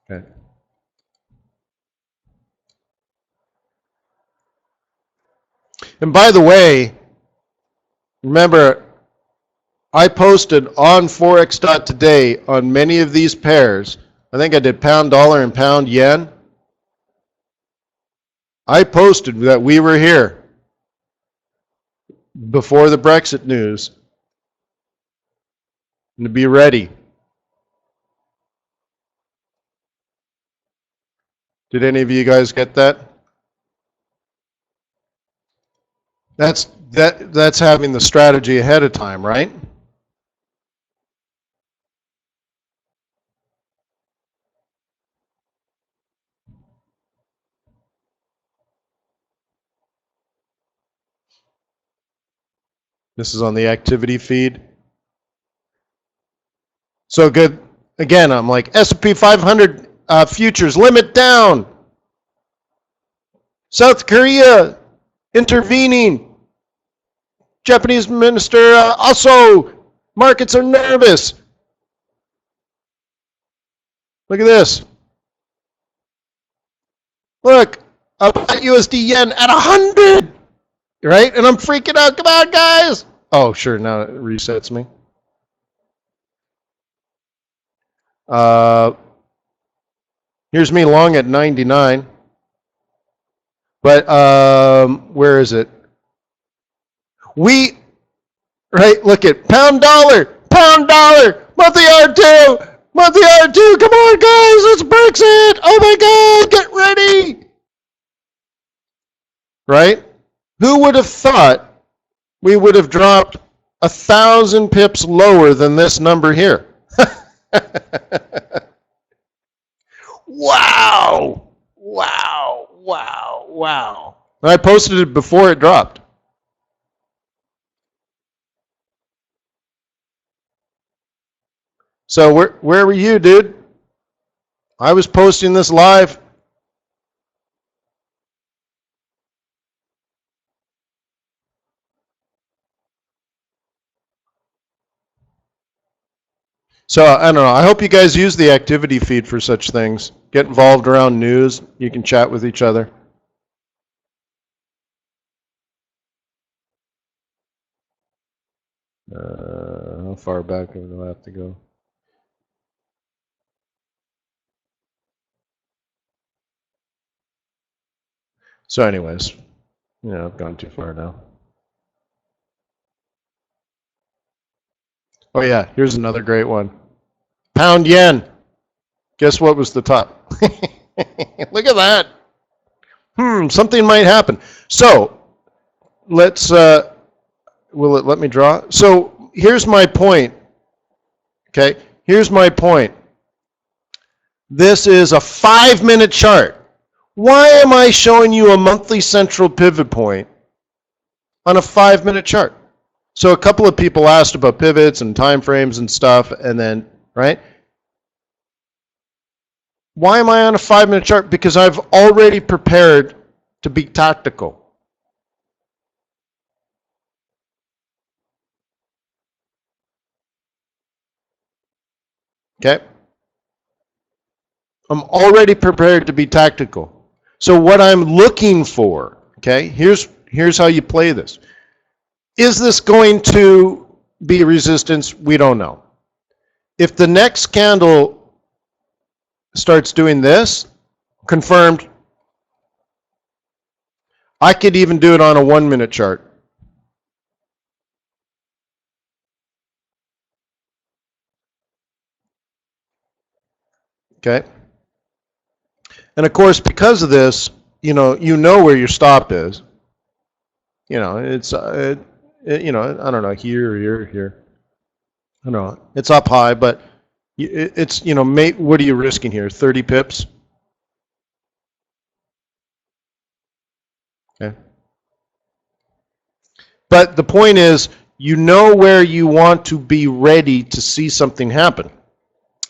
[SPEAKER 1] Okay. And by the way, remember, I posted on Forex.Today on many of these pairs. I think I did pound dollar and pound yen. I posted that we were here before the Brexit news and to be ready. Did any of you guys get that? That's having the strategy ahead of time, right? This is on the activity feed. So good. Again, I'm like, S&P 500 futures limit down. South Korea intervening. Japanese minister also. Markets are nervous. Look at this. Look, I bought USD yen at 100. Right? And I'm freaking out. Come on, guys. Oh, sure. Now it resets me. Here's me long at 99. But where is it? Right? Look at pound dollar, monthly R2, monthly R2. Come on, guys, it's Brexit. Oh my God, get ready. Right? Who would have thought we would have dropped 1,000 pips lower than this number here? Wow. Wow. Wow. Wow. And I posted it before it dropped. So where were you, dude? I was posting this live. So I don't know. I hope you guys use the activity feed for such things. Get involved around news. You can chat with each other. far back we'll have to go. So anyways, yeah, I've gone too far now. Oh yeah, here's another great one. Pound yen. Guess what was the top? Look at that. Something might happen. So let's, will it let me draw? So here's my point. Okay, here's my point. This is a 5-minute chart. Why am I showing you a monthly central pivot point on a 5-minute chart? So a couple of people asked about pivots and time frames and stuff, and then, right? Why am I on a 5-minute chart? Because I've already prepared to be tactical. Okay? I'm already prepared to be tactical. So what I'm looking for, okay, here's how you play this. Is this going to be resistance? We don't know. If the next candle starts doing this, confirmed. I could even do it on a 1-minute chart. Okay? And of course, because of this, you know where your stop is. It's, I don't know, here. I don't know. It's up high, but it's, what are you risking here? 30 pips? Okay. But the point is, you know where you want to be ready to see something happen.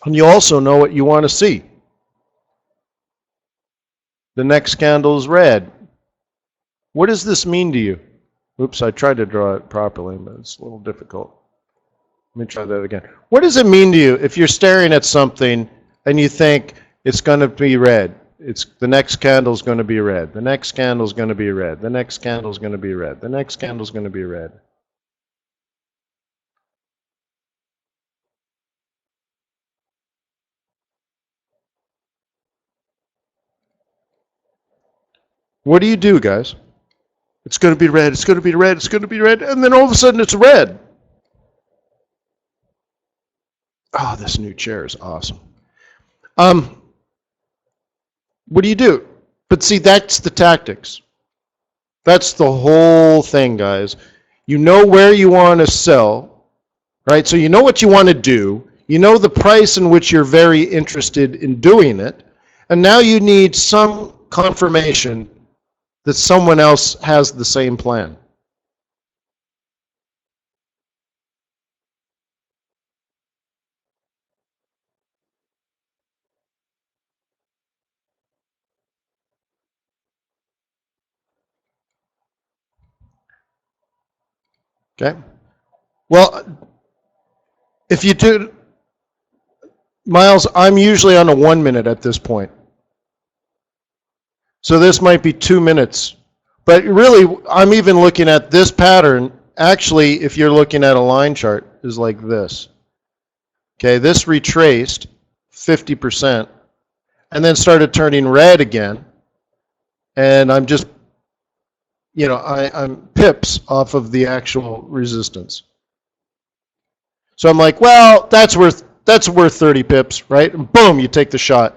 [SPEAKER 1] And you also know what you want to see. The next candle is red. What does this mean to you? Oops, I tried to draw it properly, but it's a little difficult. Let me try that again. What does it mean to you if you're staring at something and you think it's going to be red? It's the next candle's going to be red. The next candle's going to be red. The next candle's going to be red. The next candle's going to be red. What do, guys? It's going to be red. It's going to be red. It's going to be red. And then all of a sudden it's red. Oh, this new chair is awesome. What do? But see, that's the tactics. That's the whole thing, guys. You know where you want to sell, right? So you know what you want to do. You know the price in which you're very interested in doing it. And now you need some confirmation that someone else has the same plan. Okay? Well, if you do, Miles, I'm usually on a 1-minute at this point. So this might be 2 minutes. But really, I'm even looking at this pattern. Actually, if you're looking at a line chart, is like this. Okay, this retraced 50% and then started turning red again. And I'm just, I'm pips off of the actual resistance. So I'm like, well, that's worth 30 pips, right? And boom, you take the shot.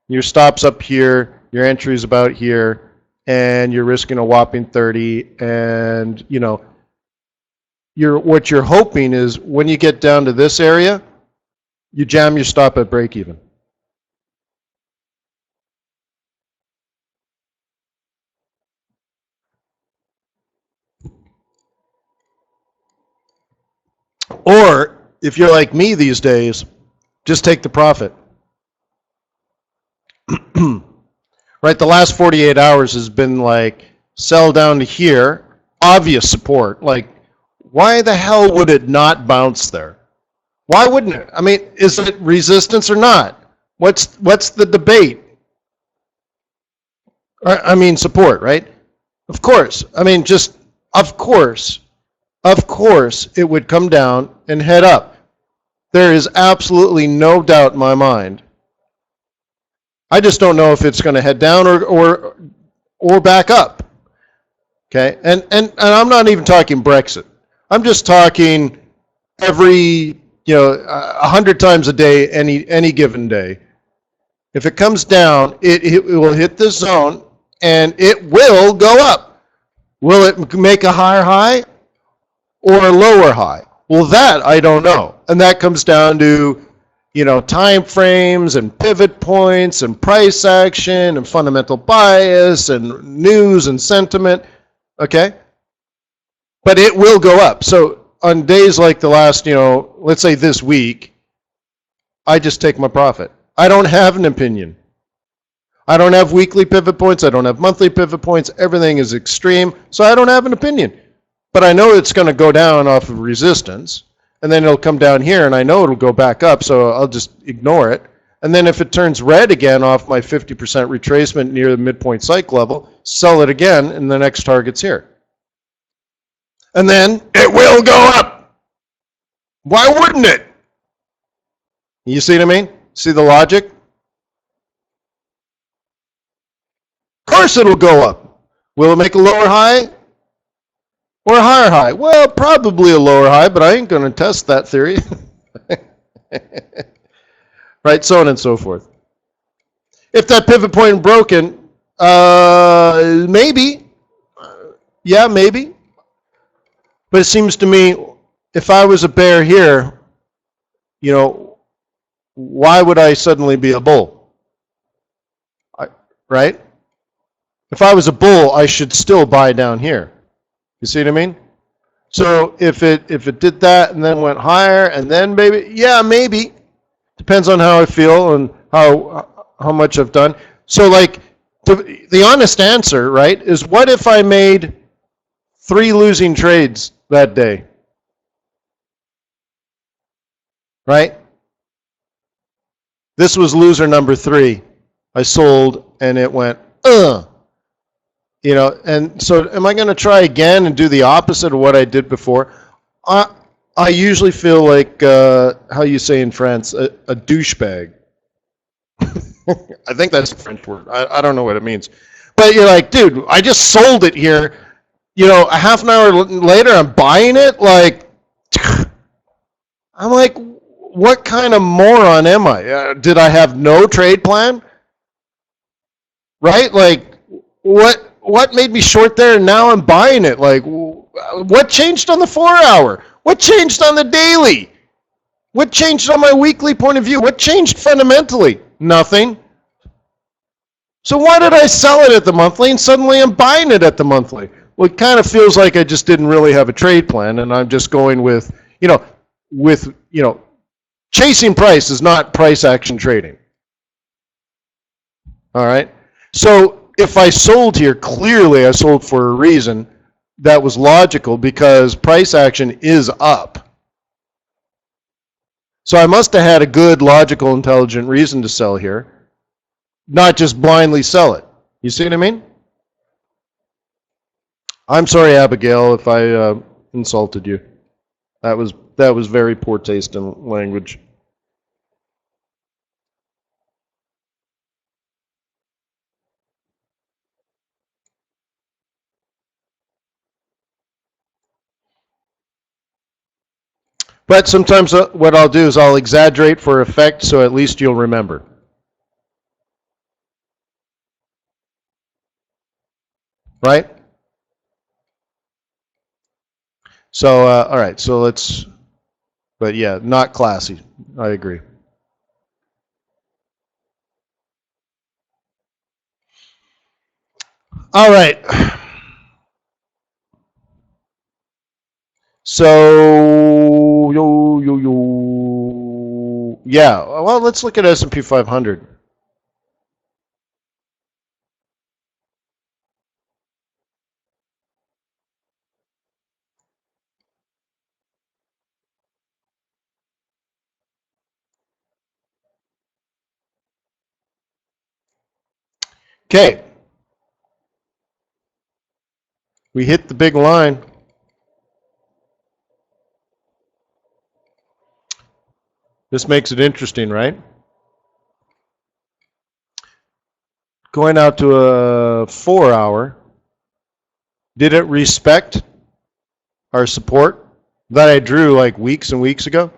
[SPEAKER 1] Your stop's up here, your entry's about here, and you're risking a whopping 30. And what you're hoping is when you get down to this area, you jam your stop at break even. Or if you're like me these days, just take the profit. Right, the last 48 hours has been like sell down to here, obvious support. Like, why the hell would it not bounce there? Why wouldn't it? I mean, is it resistance or not? What's the debate? I mean, support, right? Of course. I mean, just of course it would come down and head up. There is absolutely no doubt in my mind. I just don't know if it's going to head down or back up. Okay, and I'm not even talking Brexit. I'm just talking every 100 times a day, any given day. If it comes down, it will hit this zone and it will go up. Will it make a higher high or a lower high? Well, that I don't know, and that comes down to time frames and pivot points and price action and fundamental bias and news and sentiment. Okay, but it will go up. So on days like the last, let's say this week, I just take my profit. I don't have an opinion. I don't have weekly pivot points. I don't have monthly pivot points. Everything is extreme, so I don't have an opinion. But I know it's going to go down off of resistance, and then it'll come down here, and I know it'll go back up, so I'll just ignore it. And then if it turns red again off my 50% retracement near the midpoint cycle level, sell it again, and the next target's here. And then it will go up. Why wouldn't it? You see what I mean? See the logic? Of course it'll go up. Will it make a lower high or a higher high? Well, probably a lower high, but I ain't going to test that theory. Right, so on and so forth. If that pivot point broken, maybe. Yeah, maybe. But it seems to me, if I was a bear here, why would I suddenly be a bull? Right? If I was a bull, I should still buy down here. You see what I mean? So if it did that and then went higher and then maybe. Depends on how I feel and how much I've done. So like the honest answer, right, is what if I made 3 losing trades that day? Right? This was loser number 3. I sold and it went, and so am I going to try again and do the opposite of what I did before? I usually feel like, how you say in France, a douchebag. I think that's a French word. I don't know what it means. But you're like, dude, I just sold it here. A half an hour later, I'm buying it. Like, I'm like, what kind of moron am I? Did I have no trade plan? Right? Like, what made me short there and now I'm buying it? Like, what changed on the 4-hour? What changed on the daily? What changed on my weekly point of view? What changed fundamentally? Nothing. So why did I sell it at the monthly and suddenly I'm buying it at the monthly? Well, it kind of feels like I just didn't really have a trade plan and I'm just going with, chasing price is not price action trading. All right? So if I sold here, clearly I sold for a reason that was logical because price action is up. So I must have had a good, logical, intelligent reason to sell here, not just blindly sell it. You see what I mean? I'm sorry, Abigail, if I insulted you. That was very poor taste in language. But sometimes what I'll do is I'll exaggerate for effect so at least you'll remember. Right? So, all right, so let's, but yeah, not classy. I agree. All right. So, yeah, well, let's look at S&P 500. Okay. We hit the big line. This makes it interesting, right? Going out to a 4 hour, did it respect our support that I drew like weeks and weeks ago?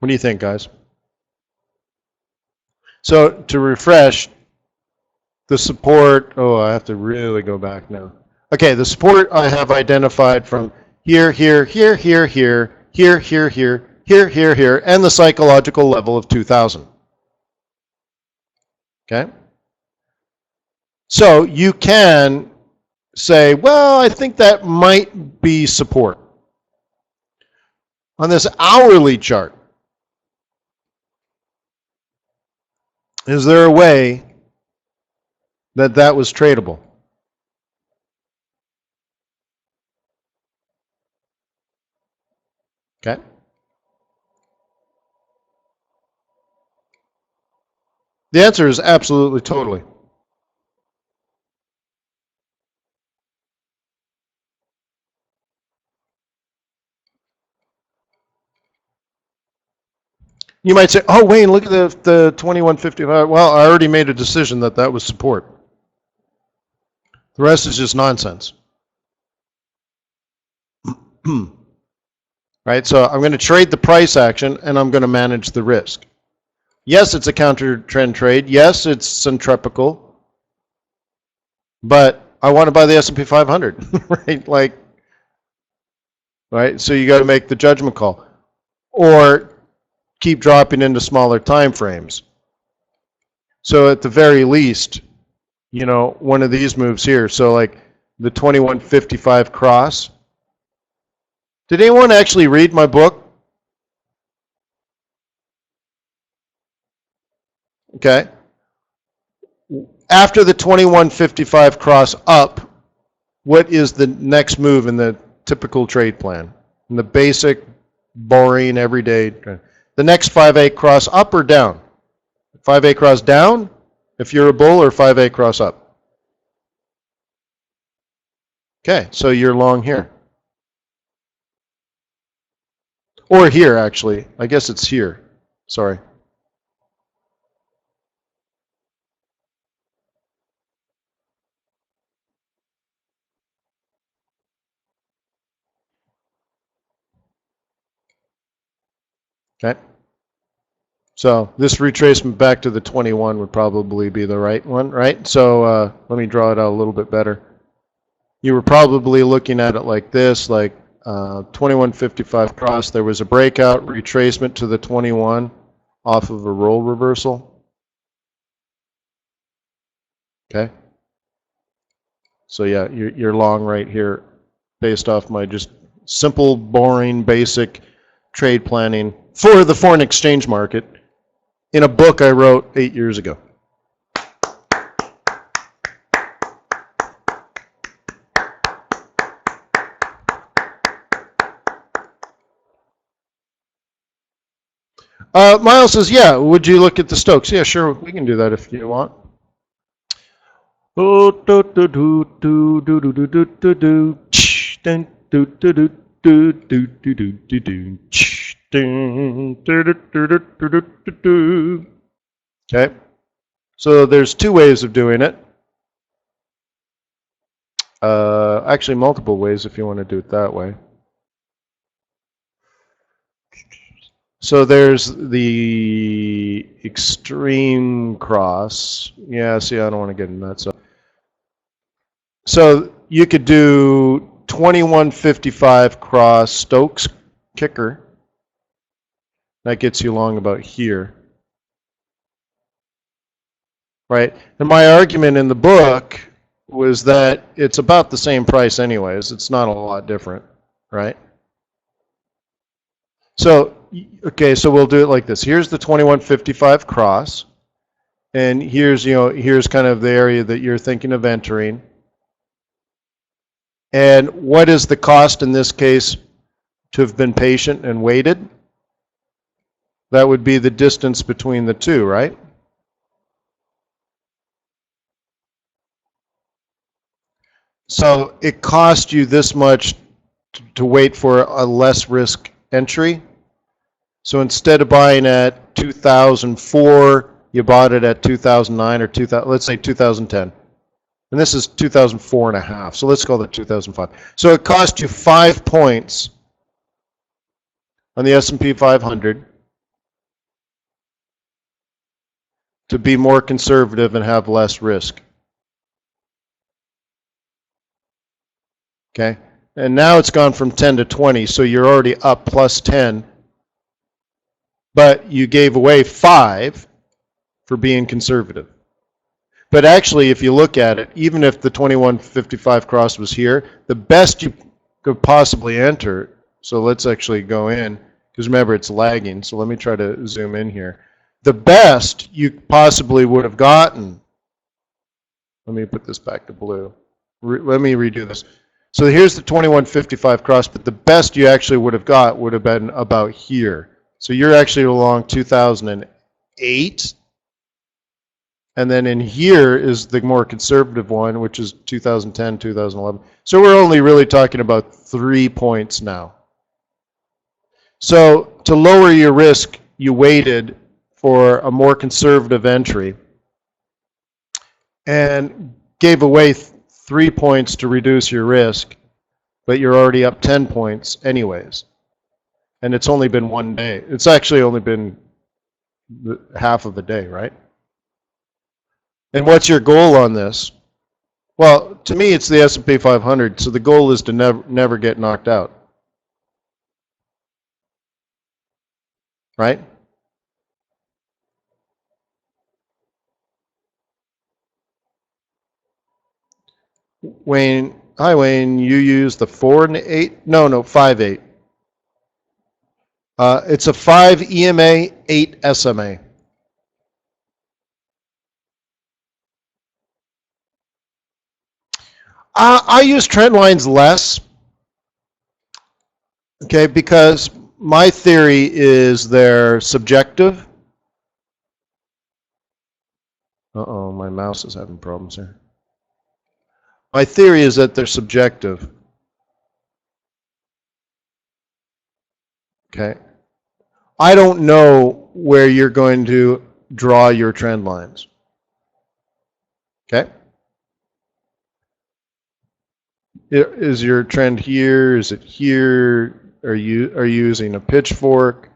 [SPEAKER 1] What do you think, guys? So to refresh, the support, oh, I have to really go back now. Okay, the support I have identified from here, here, here, here, here, here, here, here, here, here, here, and the psychological level of 2000. Okay? So you can say, well, I think that might be support. On this hourly chart, is there a way that that was tradable? Okay? The answer is absolutely, totally. You might say, oh, Wayne, look at the 2155. Well, I already made a decision that that was support. The rest is just nonsense. Right? So I'm going to trade the price action, and I'm going to manage the risk. Yes, it's a counter trend trade. Yes, it's centripetal. But I want to buy the S&P 500, right? Like, right? So you got to make the judgment call. Or keep dropping into smaller time frames. So at the very least, you know, one of these moves here. So like the 2155 cross. Did anyone actually read my book? Okay. After the 2155 cross up, what is the next move in the typical trade plan? In the basic, boring, everyday. The next 5A cross up or down? 5A cross down if you're a bull, or 5A cross up? Okay, so you're long here. Or here, actually. I guess it's here. Sorry. Okay. So this retracement back to the 21 would probably be the right one, right? So let me draw it out a little bit better. You were probably looking at it like this, like 2155 cross. There was a breakout retracement to the 21 off of a roll reversal. Okay. So yeah, you're long right here based off my just simple, boring, basic trade planning for the foreign exchange market in a book I wrote 8 years ago. Miles says, yeah, would you look at the Stokes? Yeah, sure, we can do that if you want. Okay, so there's two ways of doing it. Actually, multiple ways if you want to do it that way. So there's the extreme cross. Yeah, see, I don't want to get into that. So you could do 2155 cross Stokes kicker. That gets you long about here. Right? And my argument in the book was that it's about the same price anyways. It's not a lot different, right? So, okay, so we'll do it like this. Here's the 2155 cross. And here's, you know, here's kind of the area that you're thinking of entering. And what is the cost in this case to have been patient and waited? That would be the distance between the two, right? So it cost you this much to wait for a less risk entry. So instead of buying at 2004, you bought it at 2009 or 2000, let's say 2010. And this is 2004 and a half. So let's call it 2005. So it cost you 5 points on the S&P 500 to be more conservative and have less risk. Okay? And now it's gone from 10 to 20, so you're already up plus 10. But you gave away 5 for being conservative. But actually, if you look at it, even if the 2155 cross was here, the best you could possibly enter, so let's actually go in, because remember, it's lagging, so let me try to zoom in here. The best you possibly would have gotten, let me put this back to blue. Let me redo this. So here's the 2155 cross, but the best you actually would have got would have been about here. So you're actually along 2008. And then in here is the more conservative one, which is 2010, 2011. So we're only really talking about 3 points now. So to lower your risk, you waited for a more conservative entry and gave away 3 points to reduce your risk, but you're already up 10 points anyways. And it's only been 1 day. It's actually only been half of a day, right? And what's your goal on this? Well, to me, it's the S&P 500, so the goal is to never get knocked out. Right? Wayne, hi Wayne, you use the 4 and 8? No, 5-8. It's a 5 EMA, 8 SMA. I use trend lines less, okay, because my theory is they're subjective. Uh-oh, my mouse is having problems here. My theory is that they're subjective. Okay. I don't know where you're going to draw your trend lines. Okay. Is your trend here? Is it here? Are you using a pitchfork?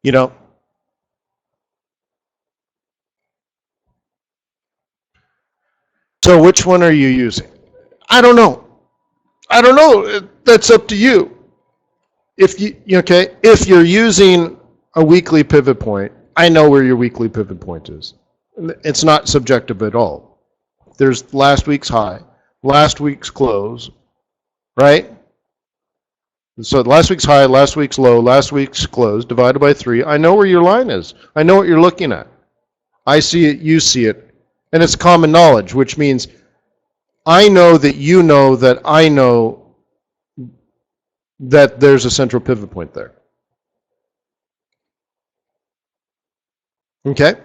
[SPEAKER 1] You know, so which one are you using? I don't know. I don't know. That's up to you. If if you're using a weekly pivot point, I know where your weekly pivot point is. It's not subjective at all. There's last week's high, last week's close, right? So last week's high, last week's low, last week's close, divided by 3. I know where your line is. I know what you're looking at. I see it, you see it. And it's common knowledge, which means I know that you know that I know that there's a central pivot point there. Okay?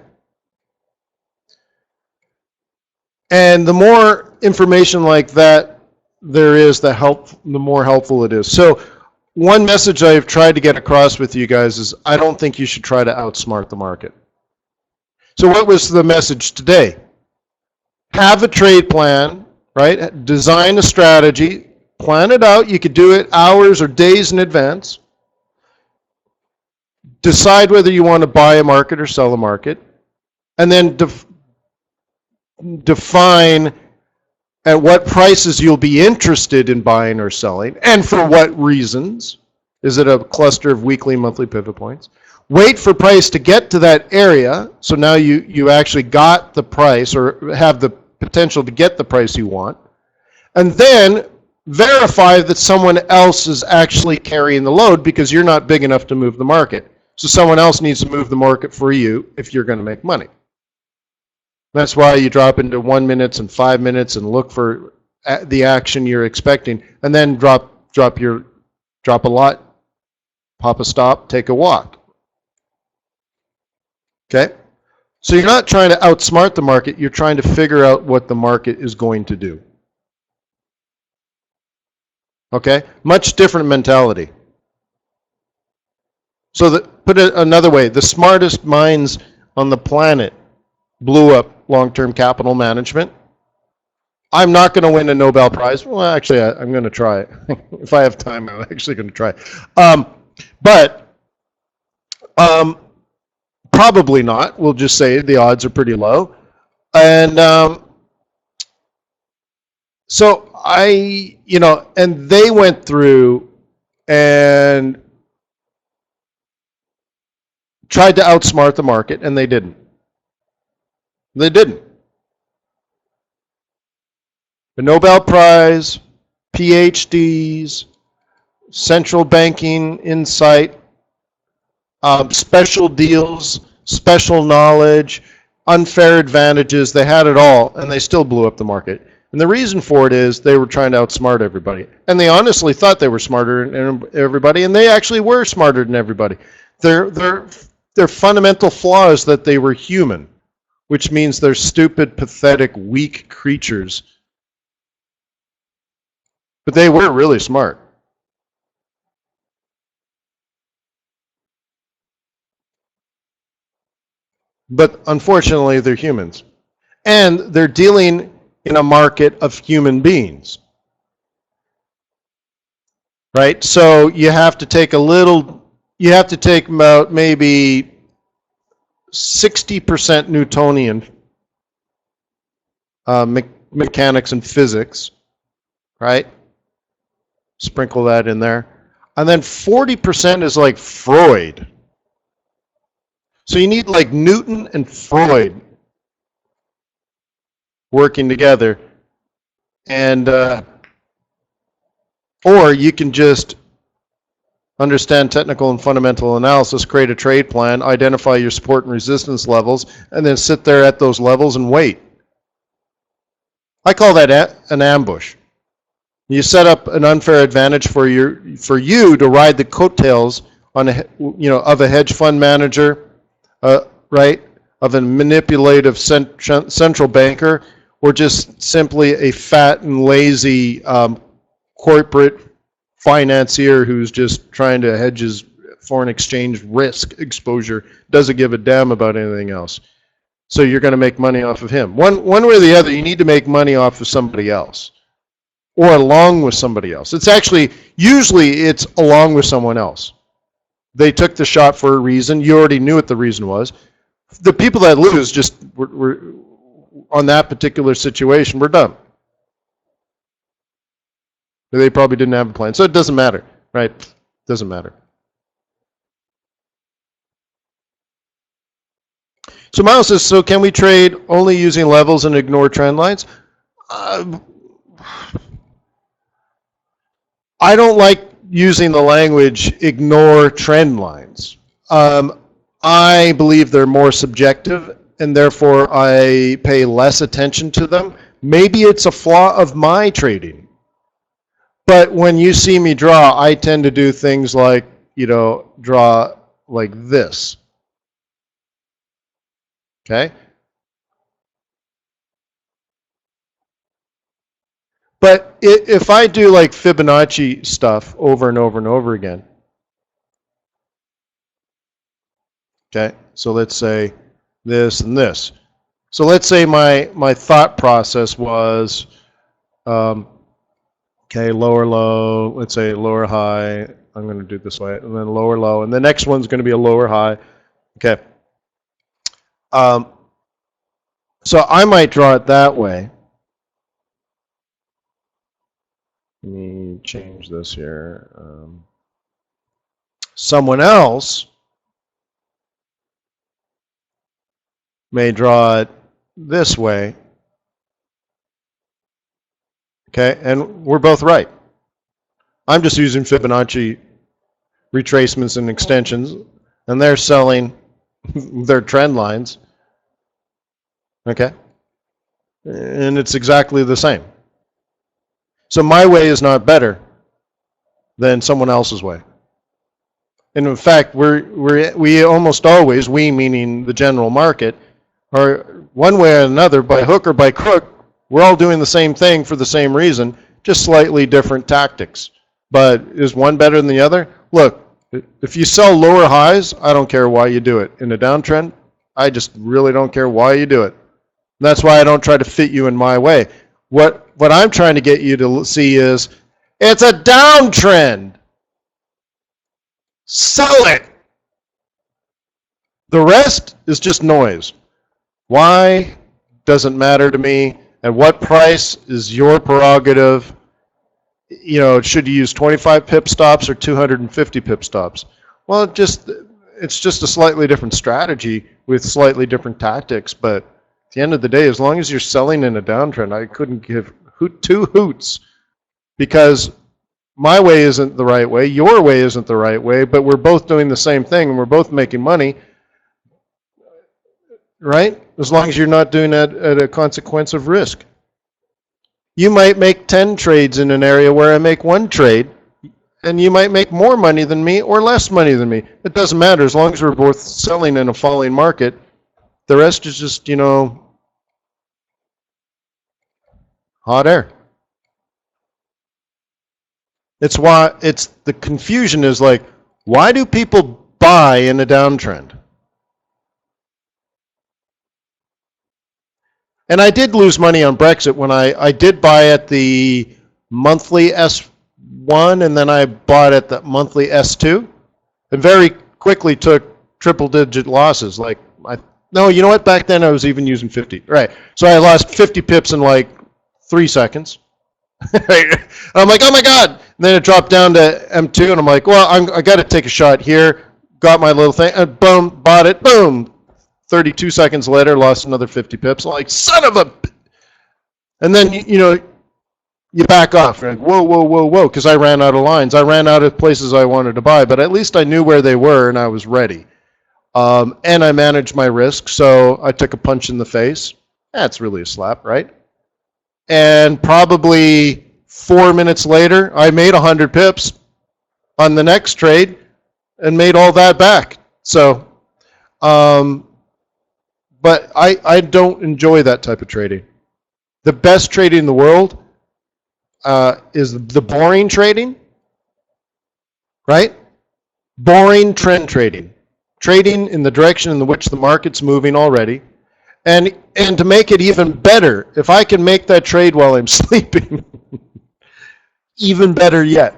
[SPEAKER 1] And the more information like that there is, the more helpful it is. So one message I've tried to get across with you guys is I don't think you should try to outsmart the market. So what was the message today? Have a trade plan, right? Design a strategy, plan it out. You could do it hours or days in advance. Decide whether you want to buy a market or sell a market. And then define at what prices you'll be interested in buying or selling, and for what reasons. Is it a cluster of weekly, monthly pivot points? Wait for price to get to that area, so now you actually got the price or have the potential to get the price you want, and then verify that someone else is actually carrying the load because you're not big enough to move the market. So someone else needs to move the market for you if you're going to make money. That's why you drop into 1 minute and 5 minutes and look for the action you're expecting, and then drop a lot, pop a stop, take a walk. Okay? So you're not trying to outsmart the market, you're trying to figure out what the market is going to do. Okay? Much different mentality. So put it another way, the smartest minds on the planet blew up long-term capital management. I'm not going to win a Nobel Prize. Well, actually, I'm going to try it. If I have time, I'm actually going to try it. But probably not. We'll just say the odds are pretty low. And so and they went through and tried to outsmart the market, and they didn't. They didn't. The Nobel Prize, PhDs, central banking insight, special deals, special knowledge, unfair advantages. They had it all, and they still blew up the market. And the reason for it is they were trying to outsmart everybody. And they honestly thought they were smarter than everybody, and they actually were smarter than everybody. Their fundamental flaw is that they were human, which means they're stupid, pathetic, weak creatures. But they were really smart. But unfortunately, they're humans. And they're dealing in a market of human beings. Right? So you have to take about maybe 60% Newtonian mechanics and physics, right? Sprinkle that in there. And then 40% is like Freud. So you need like Newton and Freud working together. And or you can just understand technical and fundamental analysis, create a trade plan, identify your support and resistance levels, and then sit there at those levels and wait. I call that an ambush. You set up an unfair advantage for you to ride the coattails of a hedge fund manager, right? Of a manipulative central banker, or just simply a fat and lazy corporate financier who's just trying to hedge his foreign exchange risk exposure, doesn't give a damn about anything else. So you're going to make money off of him. One way or the other, you need to make money off of somebody else, or along with somebody else. It's actually, usually it's along with someone else. They took the shot for a reason. You already knew what the reason was. The people that lose just were on that particular situation, we're done. They probably didn't have a plan. So it doesn't matter, right? Doesn't matter. So Miles says, so can we trade only using levels and ignore trend lines? I don't like using the language ignore trend lines. I believe they're more subjective, and therefore I pay less attention to them. Maybe it's a flaw of my trading. But when you see me draw, I tend to do things like, draw like this. Okay? But if I do like Fibonacci stuff over and over and over again, okay? So let's say this and this. So let's say my thought process was, okay, lower low, let's say lower high. I'm going to do it this way, and then lower low, and the next one's going to be a lower high. Okay. So I might draw it that way. Let me change this here. Someone else may draw it this way. Okay, and we're both right. I'm just using Fibonacci retracements and extensions, and they're selling their trend lines. Okay, and it's exactly the same. So my way is not better than someone else's way. And in fact, we almost always, we meaning the general market, are one way or another, by hook or by crook, we're all doing the same thing for the same reason, just slightly different tactics. But is one better than the other? Look, if you sell lower highs, I don't care why you do it. In a downtrend, I just really don't care why you do it. And that's why I don't try to fit you in my way. What I'm trying to get you to see is, it's a downtrend. Sell it. The rest is just noise. Why doesn't matter to me. At what price is your prerogative. You know, should you use 25 pip stops or 250 pip stops? Well, it's just a slightly different strategy with slightly different tactics. But at the end of the day, as long as you're selling in a downtrend, I couldn't give two hoots, because my way isn't the right way, your way isn't the right way, but we're both doing the same thing and we're both making money, right? As long as you're not doing that at a consequence of risk. You might make 10 trades in an area where I make one trade, and you might make more money than me or less money than me. It doesn't matter as long as we're both selling in a falling market. The rest is just, you know, hot air. It's why the confusion is like, why do people buy in a downtrend? And I did lose money on Brexit when I did buy at the monthly S1, and then I bought at the monthly S2, and very quickly took triple-digit losses. Like, no, you know what? Back then I was even using 50. Right. So I lost 50 pips in like 3 seconds. I'm like, oh my God. And then it dropped down to M2, and I'm like, well, I got to take a shot here. Got my little thing, and boom, bought it, boom. 32 seconds later, lost another 50 pips. I'm like, son of a... And then, you know, you back off. You're like, whoa, whoa, whoa, whoa, because I ran out of lines. I ran out of places I wanted to buy, but at least I knew where they were, and I was ready. And I managed my risk, so I took a punch in the face. That's really a slap, right? And probably 4 minutes later, I made 100 pips on the next trade and made all that back. So... but I don't enjoy that type of trading. The best trading in the world is the boring trading, right? Boring trend trading. Trading in the direction in which the market's moving already. And to make it even better, if I can make that trade while I'm sleeping, even better yet.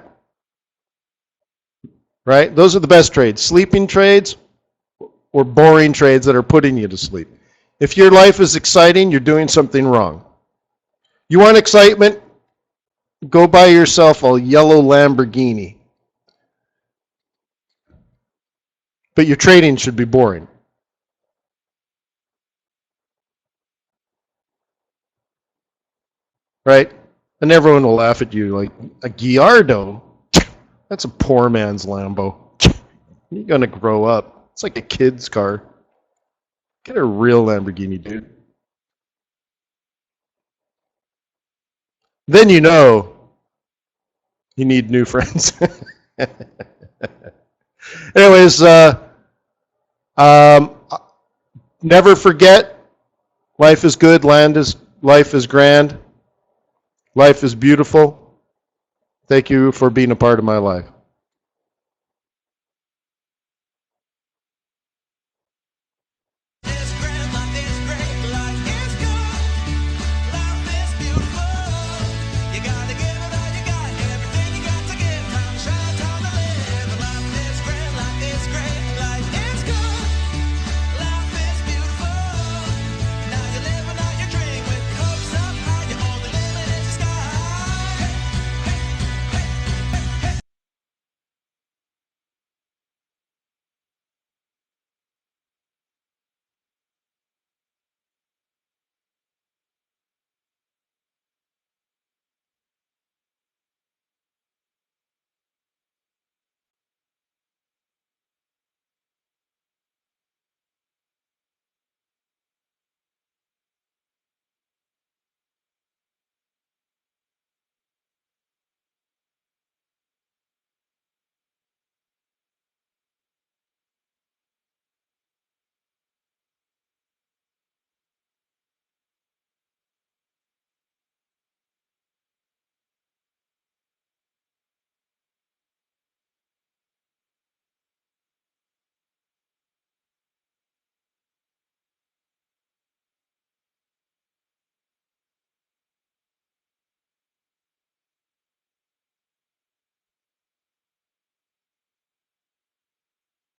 [SPEAKER 1] Right? Those are the best trades. Sleeping trades or boring trades that are putting you to sleep. If your life is exciting, you're doing something wrong. You want excitement? Go buy yourself a yellow Lamborghini. But your trading should be boring. Right? And everyone will laugh at you like, a Gallardo? That's a poor man's Lambo. You're going to grow up. It's like a kid's car. Get a real Lamborghini, dude. Then you know you need new friends. Anyways, never forget, life is good, life is grand, life is beautiful. Thank you for being a part of my life.